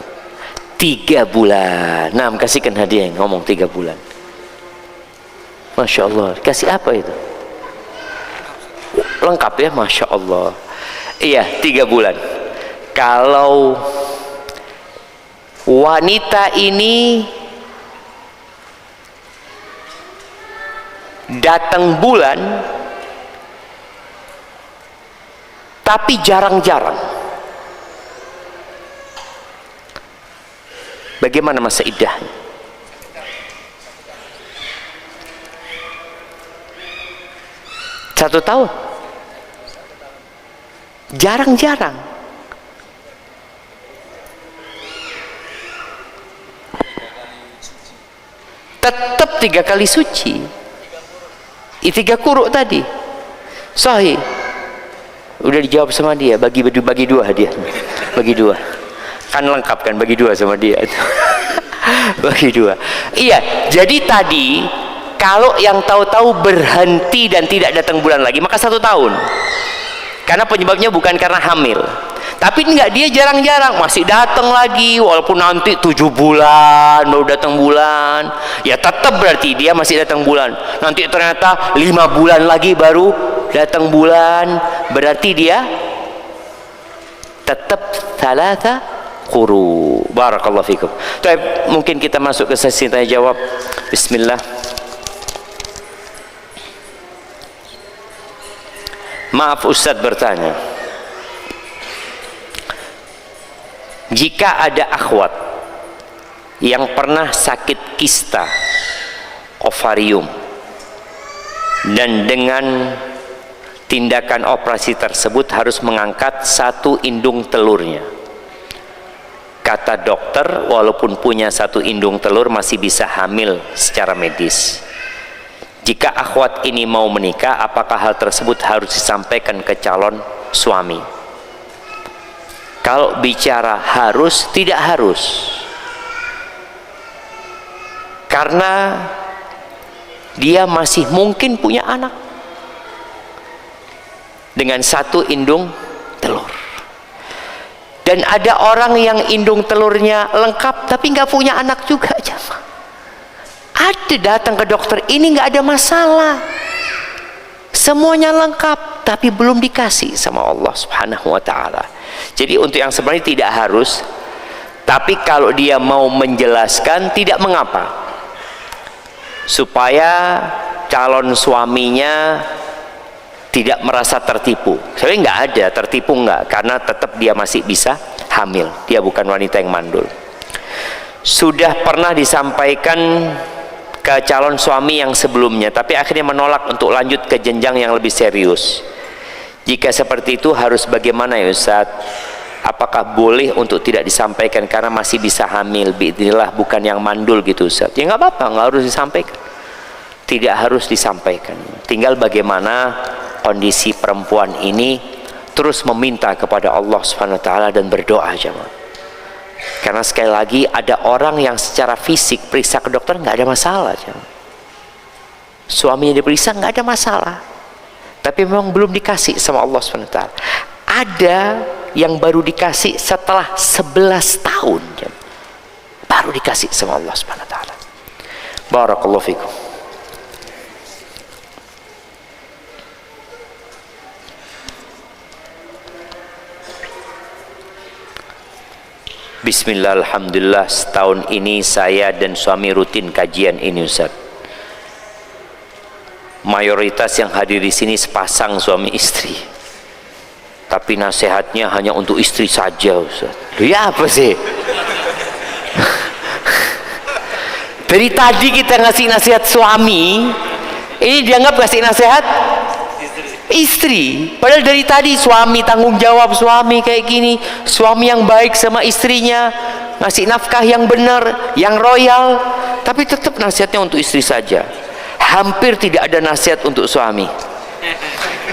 [SPEAKER 1] 3 bulan. Nah, kasihkan hadiah yang ngomong 3 bulan. Masya Allah. Kasih apa itu? Lengkap ya, Masya Allah. Iya, 3 bulan. Kalau wanita ini datang bulan tapi jarang-jarang, bagaimana masa iddahnya? Satu tahun. Jarang-jarang. Tetap 3 kali suci. 3 kuruk tadi sahih. Udah dijawab sama dia. Bagi 2 hadiahnya. Bagi 2 kan lengkap kan, bagi 2 sama dia. Bagi 2. Iya, jadi tadi kalau yang tahu-tahu berhenti dan tidak datang bulan lagi, maka 1 tahun, karena penyebabnya bukan karena hamil. Tapi enggak, dia jarang-jarang masih datang lagi, walaupun nanti 7 bulan baru datang bulan, ya tetap berarti dia masih datang bulan. Nanti ternyata 5 bulan lagi baru datang bulan, berarti dia tetap thalatha quru. Barakallahu fikum. Baik, mungkin kita masuk ke sesi tanya jawab. Bismillah. Maaf, Ustadz bertanya, jika ada akhwat yang pernah sakit kista ovarium dan dengan tindakan operasi tersebut harus mengangkat 1 indung telurnya, kata dokter walaupun punya 1 indung telur masih bisa hamil secara medis. Jika akhwat ini mau menikah, apakah hal tersebut harus disampaikan ke calon suami? Kalau bicara harus, tidak harus, karena dia masih mungkin punya anak dengan 1 indung telur. Dan ada orang yang indung telurnya lengkap tapi nggak punya anak juga, jemaah. Ada datang ke dokter, ini nggak ada masalah, semuanya lengkap tapi belum dikasih sama Allah Subhanahu wa ta'ala. Jadi untuk yang sebenarnya tidak harus, tapi kalau dia mau menjelaskan tidak mengapa, supaya calon suaminya tidak merasa tertipu. Sebenarnya nggak ada tertipu, nggak, karena tetap dia masih bisa hamil, dia bukan wanita yang mandul. Sudah pernah disampaikan ke calon suami yang sebelumnya tapi akhirnya menolak untuk lanjut ke jenjang yang lebih serius. Jika seperti itu harus bagaimana ya Ustaz? Apakah boleh untuk tidak disampaikan karena masih bisa hamil biidznillah, bukan yang mandul gitu Ustaz? Ya nggak apa-apa, nggak harus disampaikan. tidak harus disampaikan. Tinggal bagaimana kondisi perempuan ini terus meminta kepada Allah Subhanahu wa taala dan berdoa, jemaah. Karena sekali lagi ada orang yang secara fisik periksa ke dokter nggak ada masalah, jemaah. Suaminya diperiksa nggak ada masalah, tapi memang belum dikasih sama Allah Subhanahu wa taala. Ada yang baru dikasih setelah 11 tahun, jemaah. Baru dikasih sama Allah Subhanahu wa taala. Barakallahu fikum. Bismillah, alhamdulillah, setahun ini saya dan suami rutin kajian ini, Ustaz. Mayoritas yang hadir di sini sepasang suami istri, tapi nasihatnya hanya untuk istri saja, Ustaz. Ya apa sih? Dari tadi kita ngasih nasihat suami, ini dianggap ngasih nasihat istri. Padahal dari tadi suami tanggung jawab, suami kayak gini, suami yang baik sama istrinya, ngasih nafkah yang benar, yang royal, tapi tetap nasihatnya untuk istri saja. Hampir tidak ada nasihat untuk suami.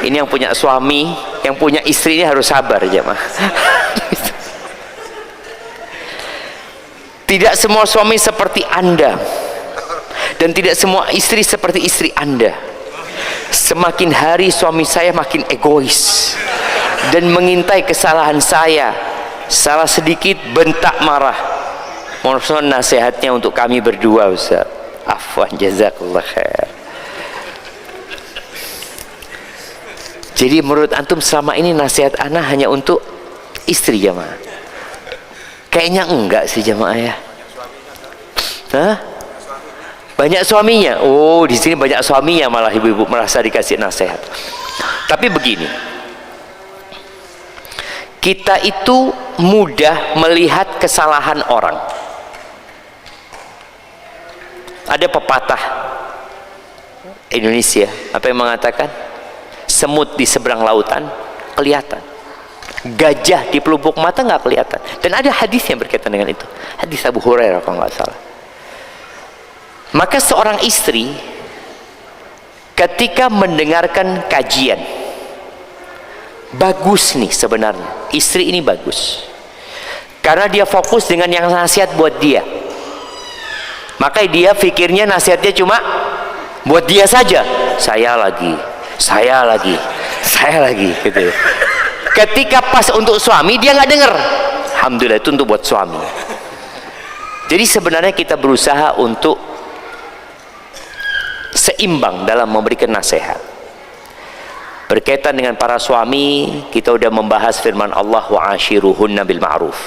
[SPEAKER 1] Ini yang punya suami, yang punya istri ini harus sabar, jemaah. Tidak semua suami seperti Anda, dan tidak semua istri seperti istri Anda. Semakin hari suami saya makin egois dan mengintai kesalahan saya. Salah sedikit bentak marah. Mohon nasihatnya untuk kami berdua, Ustaz. Afwan, jazakallah khair. Jadi menurut antum selama ini nasihat ana hanya untuk istri, jemaah? Kayaknya enggak sih, jemaah ya. Hah? Banyak suaminya. Oh, di sini banyak suaminya malah ibu-ibu merasa dikasih nasihat. Tapi begini, kita itu mudah melihat kesalahan orang. Ada pepatah Indonesia apa yang mengatakan, semut di seberang lautan kelihatan, gajah di pelupuk mata nggak kelihatan. Dan ada hadis yang berkaitan dengan itu, hadis Abu Hurairah kalau nggak salah. Maka seorang istri ketika mendengarkan kajian, bagus nih sebenarnya, istri ini bagus karena dia fokus dengan yang nasihat buat dia. Maka dia pikirnya nasihatnya cuma buat dia saja. Saya lagi gitu. Ketika pas untuk suami dia nggak dengar. Alhamdulillah, itu untuk buat suami. Jadi sebenarnya kita berusaha untuk seimbang dalam memberikan nasihat. Berkaitan dengan para suami, kita sudah membahas firman Allah, wa ashiruhunna bil ma'ruf.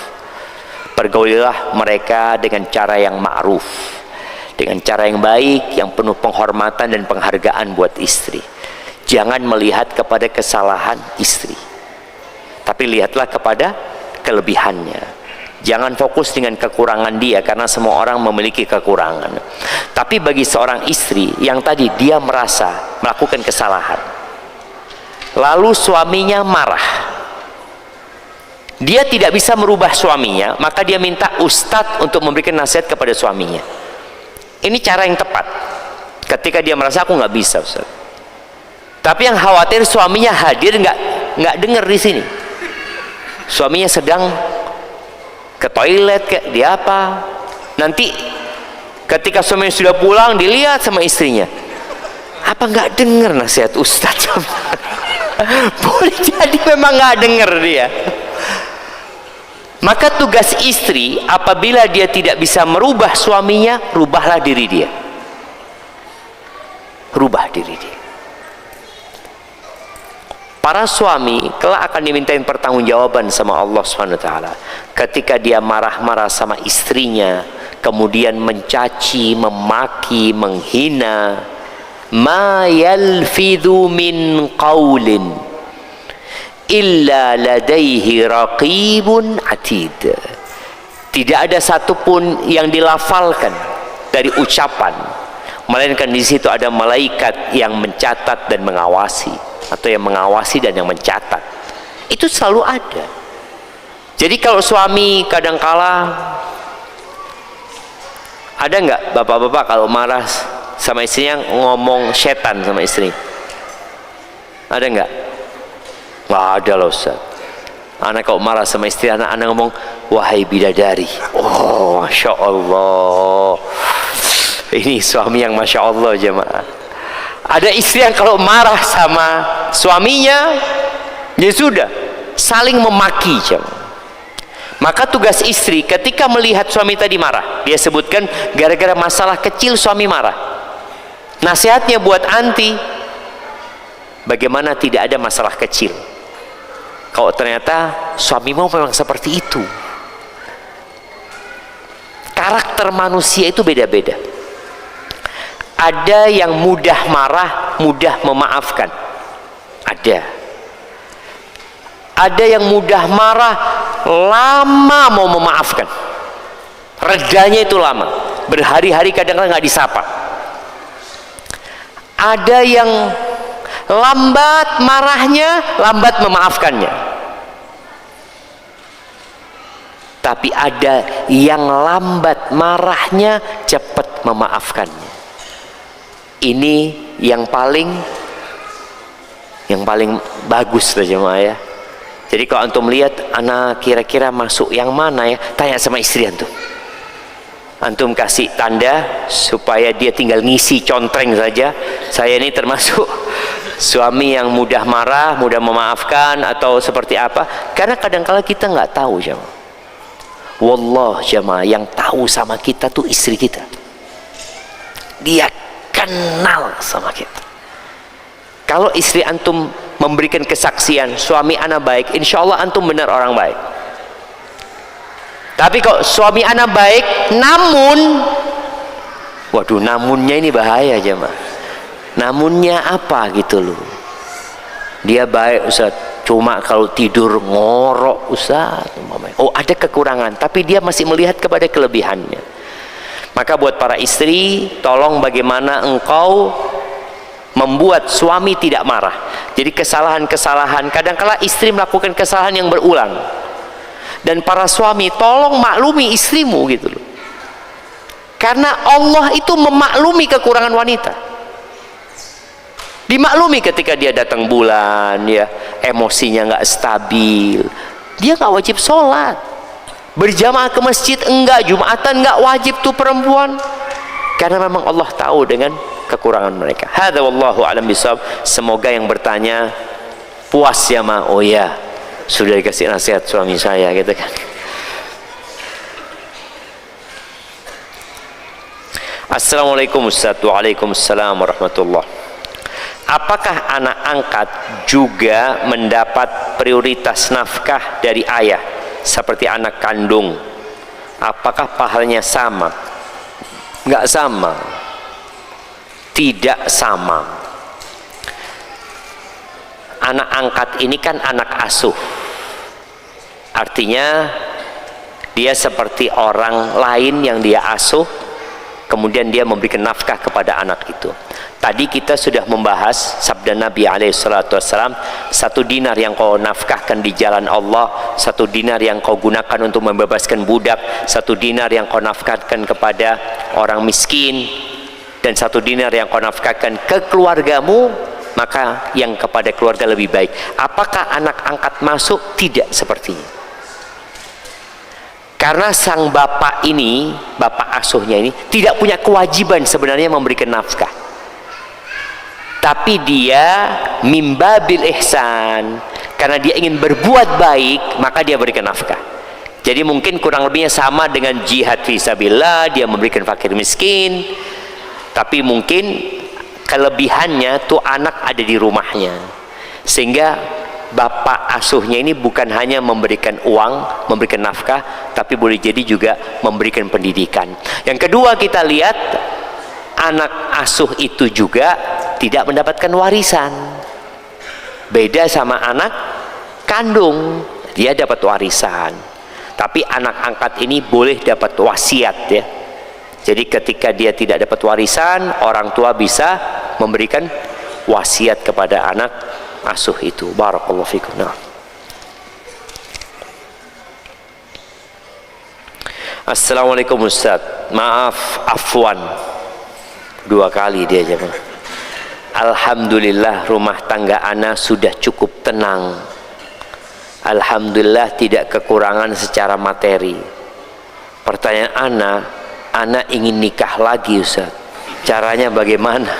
[SPEAKER 1] Pergaulilah mereka dengan cara yang ma'ruf, dengan cara yang baik, yang penuh penghormatan dan penghargaan buat istri. Jangan melihat kepada kesalahan istri, tapi lihatlah kepada kelebihannya. Jangan fokus dengan kekurangan dia, karena semua orang memiliki kekurangan. Tapi bagi seorang istri yang tadi dia merasa melakukan kesalahan, lalu suaminya marah, dia tidak bisa merubah suaminya, maka dia minta ustadz untuk memberikan nasihat kepada suaminya. Ini cara yang tepat. Ketika dia merasa aku nggak bisa, Ustaz. Tapi yang khawatir suaminya hadir nggak dengar di sini. Suaminya sedang ke toilet, kayak dia apa? Nanti ketika suaminya sudah pulang, dilihat sama istrinya, apa nggak dengar nasihat ustadz? Boleh jadi memang nggak dengar dia. Maka tugas istri apabila dia tidak bisa merubah suaminya, rubahlah diri dia. Rubah diri dia. Para suami kelak akan dimintain pertanggungjawaban sama Allah SWT ketika dia marah-marah sama istrinya, kemudian mencaci, memaki, menghina. Ma yalfidhu min qawlin illa ladaihi raqibun atid. Tidak ada satupun yang dilafalkan dari ucapan, melainkan di situ ada malaikat yang mencatat dan mengawasi, atau yang mengawasi dan yang mencatat. Itu selalu ada. Jadi kalau suami kadangkala, ada nggak bapak-bapak kalau marah sama istrinya ngomong setan sama istri? Ada nggak? Nggak ada loh Ustaz. Anak kalau marah sama istri, anak ngomong wahai bidadari. Oh, Masya Allah, ini suami yang Masya Allah jemaah. Ada istri yang kalau marah sama suaminya, ya sudah saling memaki jemaah. Maka tugas istri ketika melihat suami tadi marah, dia sebutkan gara-gara masalah kecil suami marah. Nasihatnya buat anti, bagaimana tidak ada masalah kecil. Kalau ternyata suamimu memang seperti itu. Karakter manusia itu beda-beda. Ada yang mudah marah, mudah memaafkan. Ada yang mudah marah, lama mau memaafkan. Redanya itu lama, berhari-hari kadang-kadang nggak disapa. Ada yang lambat marahnya, lambat memaafkannya. Tapi ada yang lambat marahnya, cepat memaafkannya. Ini yang paling bagus lah jemaah ya. Jadi kalau antum lihat anak kira-kira masuk yang mana ya, tanya sama istri antum. Antum kasih tanda supaya dia tinggal ngisi contreng saja. Saya ini termasuk suami yang mudah marah, mudah memaafkan atau seperti apa? Karena kadang-kala kita nggak tahu jemaah. Wallah jemaah, yang tahu sama kita tuh istri kita. Dia kenal sama kita. Kalau istri antum memberikan kesaksian suami ana baik, insya Allah antum benar orang baik. Tapi kalau suami ana baik, namun, waduh, namunnya ini bahaya jemaah. Namunnya apa gitu loh? Dia baik Ustaz, cuma kalau tidur ngorok Ustaz. Oh, ada kekurangan, tapi dia masih melihat kepada kelebihannya. Maka buat para istri, tolong bagaimana engkau membuat suami tidak marah. Jadi kesalahan-kesalahan, kadang-kala istri melakukan kesalahan yang berulang. Dan para suami, tolong maklumi istrimu gitu loh. Karena Allah itu memaklumi kekurangan wanita. Dimaklumi ketika dia datang bulan, ya, emosinya nggak stabil, dia nggak wajib sholat, berjamaah ke masjid enggak, jumatan nggak wajib tuh perempuan, karena memang Allah tahu dengan kekurangan mereka. Hadza wallahu a'lam bishawab. Semoga yang bertanya puas ya ma. Oh ya, sudah dikasih nasihat suami saya gitu kan. Assalamualaikum Ustaz. Waalaikumsalam warahmatullahi. Apakah anak angkat juga mendapat prioritas nafkah dari ayah seperti anak kandung? Apakah pahalanya sama? Enggak sama. Tidak sama. Anak angkat ini kan anak asuh. Artinya dia seperti orang lain yang dia asuh, kemudian dia memberikan nafkah kepada anak itu. Tadi kita sudah membahas sabda Nabi SAW, 1 dinar yang kau nafkahkan di jalan Allah, 1 dinar yang kau gunakan untuk membebaskan budak, 1 dinar yang kau nafkahkan kepada orang miskin, dan 1 dinar yang kau nafkahkan ke keluargamu, maka yang kepada keluarga lebih baik. Apakah anak angkat masuk? Tidak sepertinya. Karena sang bapak ini, bapak asuhnya ini tidak punya kewajiban sebenarnya memberikan nafkah. Tapi dia mimbabil ihsan, karena dia ingin berbuat baik, maka dia berikan nafkah. Jadi mungkin kurang lebihnya sama dengan jihad fisabilillah, dia memberikan fakir miskin. Tapi mungkin kelebihannya tuh anak ada di rumahnya, sehingga bapak asuhnya ini bukan hanya memberikan uang, memberikan nafkah, tapi boleh jadi juga memberikan pendidikan. Yang kedua, kita lihat anak asuh itu juga tidak mendapatkan warisan. Beda sama anak kandung, dia dapat warisan. Tapi anak angkat ini boleh dapat wasiat ya. Jadi ketika dia tidak dapat warisan, orang tua bisa memberikan wasiat kepada anak asuh itu. Barakallahu fikum. Nah. Assalamualaikum Ustaz. Maaf, afwan. 2 kali dia jemaah. Alhamdulillah rumah tangga ana sudah cukup tenang. Alhamdulillah tidak kekurangan secara materi. Pertanyaan ana ingin nikah lagi Ustaz. Caranya bagaimana?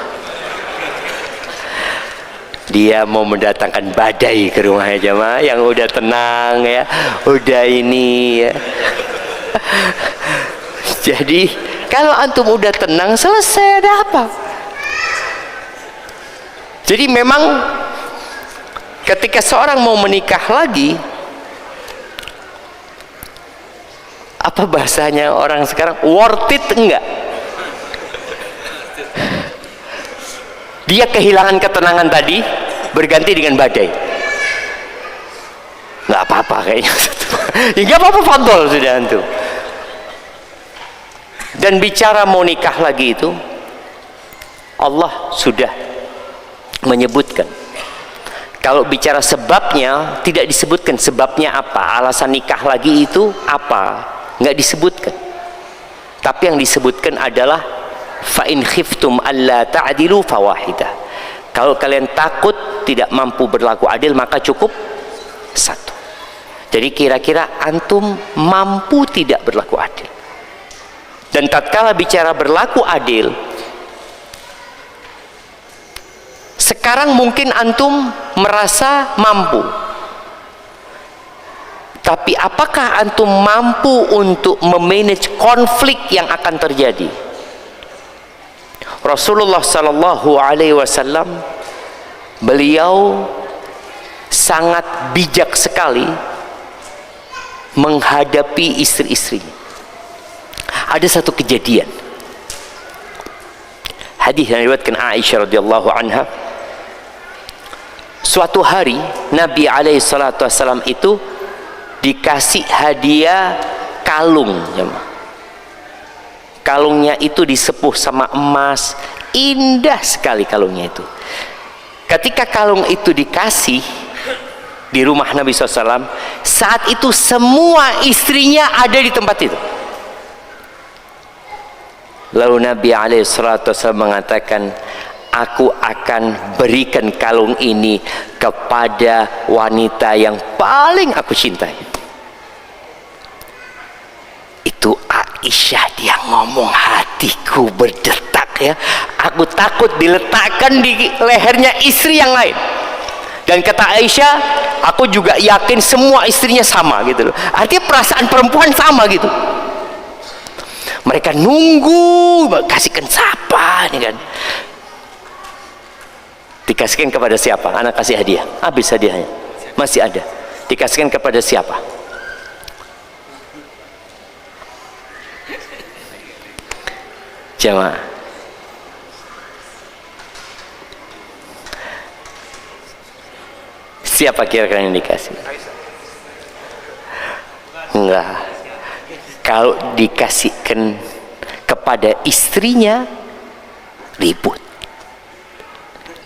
[SPEAKER 1] Dia mau mendatangkan badai ke rumahnya jemaah yang udah tenang ya, udah ini ya. Jadi kalau antum udah tenang, selesai, ada apa? Jadi memang ketika seorang mau menikah lagi, apa bahasanya orang sekarang, worth it enggak? Dia kehilangan ketenangan tadi berganti dengan badai. Nggak apa-apa kayaknya. Ya nggak apa-apa, fadol sudah antum. Dan bicara mau nikah lagi itu, Allah sudah menyebutkan. Kalau bicara sebabnya tidak disebutkan sebabnya apa, alasan nikah lagi itu apa, nggak disebutkan. Tapi yang disebutkan adalah fa in khiftum alla ta'dilu fawahidah. Kalau kalian takut tidak mampu berlaku adil, maka cukup satu. Jadi kira-kira antum mampu tidak berlaku adil. Dan tatkala bicara berlaku adil, sekarang mungkin antum merasa mampu, tapi apakah antum mampu untuk memanage konflik yang akan terjadi? Rasulullah sallallahu alaihi wasallam beliau sangat bijak sekali menghadapi istri-istrinya. Ada satu kejadian, hadis yang diriwayatkan Aisyah radhiyallahu anha. Suatu hari Nabi alaihi salatu wasallam itu dikasih hadiah kalung. Kalungnya itu disepuh sama emas, indah sekali kalungnya itu. Ketika kalung itu dikasih di rumah Nabi SAW, saat itu semua istrinya ada di tempat itu. Lalu Nabi SAW mengatakan, aku akan berikan kalung ini kepada wanita yang paling aku cintai. Itu Aisyah, dia ngomong, hatiku berdetak ya. Aku takut diletakkan di lehernya istri yang lain. Dan kata Aisyah, aku juga yakin semua istrinya sama gitu loh. Artinya perasaan perempuan sama gitu. Mereka nunggu, kasihkan siapa nih kan? Dikasihkan kepada siapa? Anak kasih hadiah, habis hadiahnya, masih ada. Dikasihkan kepada siapa? Jamaah, siapa kira-kira yang dikasih? Enggak. Kalau dikasihkan kepada istrinya, ribut.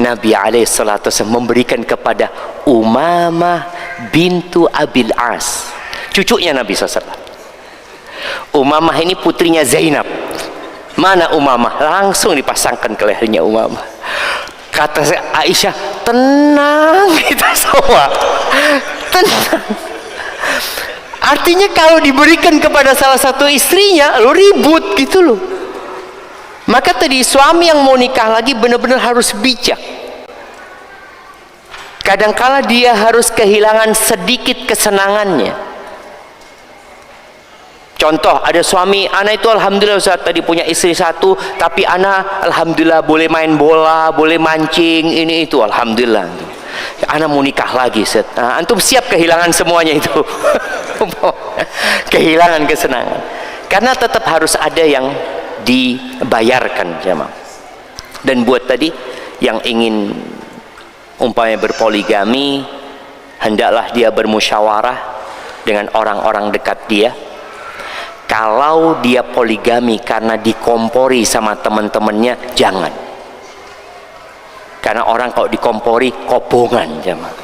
[SPEAKER 1] Nabi alaihissalam memberikan kepada Umamah bintu Abil As, cucunya Nabi SAW. Umamah ini putrinya Zainab. Mana Umamah? Langsung dipasangkan ke lehernya Umamah. Kata Aisyah, tenang kita semua, tenang. Artinya kalau diberikan kepada salah satu istrinya, lo ribut gitu loh. Maka tadi suami yang mau nikah lagi benar-benar harus bijak. Kadangkala dia harus kehilangan sedikit kesenangannya. Contoh, ada suami, ana itu alhamdulillah Ustaz, tadi punya istri satu, tapi ana alhamdulillah boleh main bola, boleh mancing, ini itu, alhamdulillah. Ana mau nikah lagi Ustaz. Nah, antum siap kehilangan semuanya itu. Kehilangan kesenangan. Karena tetap harus ada yang dibayarkan jemaah. Dan buat tadi yang ingin umpamanya berpoligami, hendaklah dia bermusyawarah dengan orang-orang dekat dia. Kalau dia poligami karena dikompori sama teman-temannya, jangan. Karena orang kalau dikompori kobongan jemaah.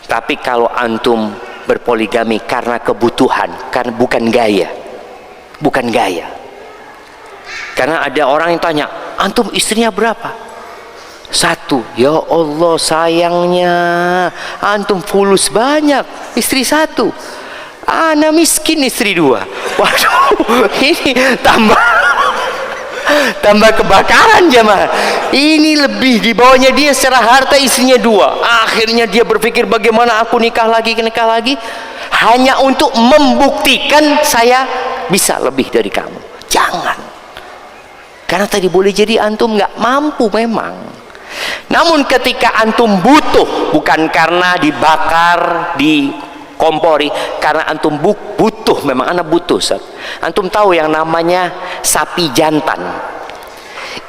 [SPEAKER 1] Tapi kalau antum berpoligami karena kebutuhan, karena bukan gaya, bukan gaya. Karena ada orang yang tanya, antum istrinya berapa? 1. Ya Allah sayangnya, antum fulus banyak, istri 1. Ana miskin, istri 2. Waduh, ini tambah kebakaran jemaah. Ini lebih, di bawahnya dia secara harta istrinya 2. Akhirnya dia berpikir, bagaimana aku nikah lagi hanya untuk membuktikan saya bisa lebih dari kamu. Jangan. Karena tadi boleh jadi antum nggak mampu memang. Namun ketika antum butuh, bukan karena dibakar, dikompori, karena antum butuh, memang anak butuh. Antum tahu yang namanya sapi jantan,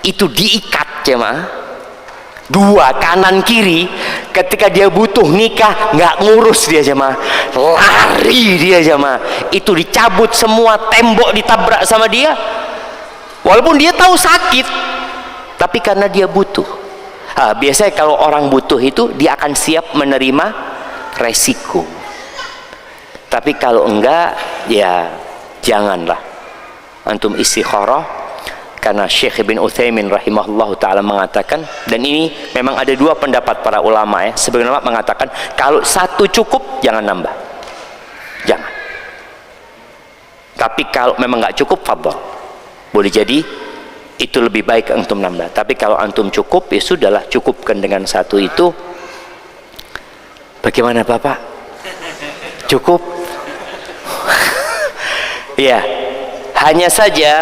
[SPEAKER 1] itu diikat jemaah, 2 kanan kiri. Ketika dia butuh nikah, nggak ngurus dia jemaah, lari dia jemaah. Itu dicabut semua, tembok ditabrak sama dia. Walaupun dia tahu sakit, tapi karena dia butuh. Biasanya kalau orang butuh itu dia akan siap menerima resiko. Tapi kalau enggak, ya janganlah antum istikharah. Karena Syekh Ibn Utsaimin rahimahullah ta'ala mengatakan, dan ini memang ada 2 pendapat para ulama ya. Sebagian ulama mengatakan kalau 1 cukup, jangan nambah, jangan. Tapi kalau memang nggak cukup, fadhal, boleh jadi itu lebih baik antum nambah. Tapi kalau antum cukup, ya sudahlah, cukupkan dengan 1 itu. Bagaimana Bapak? Cukup? Ya, hanya saja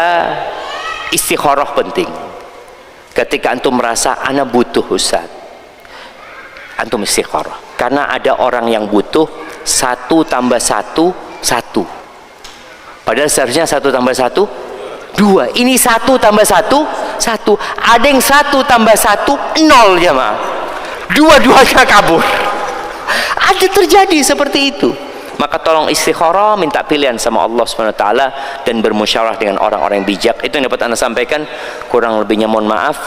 [SPEAKER 1] istikharah penting. Ketika antum merasa ana butuh Ustaz, antum istikharah. Karena ada orang yang butuh 1 tambah 1 1. Padahal seharusnya 1 tambah 1 2. Ini 1 tambah 1 1. Ada yang 1 tambah 1 0 jemaah. Dua-duanya kabur. Ada terjadi seperti itu. Maka tolong istikharah, minta pilihan sama Allah SWT, dan bermusyawarah dengan orang-orang yang bijak. Itu yang dapat anda sampaikan. Kurang lebihnya mohon maaf.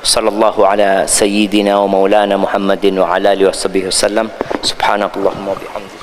[SPEAKER 1] Sallallahu ala sayyidina wa maulana Muhammadin wa ala alihi wa sahbihi wasallam. Subhanakallahumma wa bihamdika.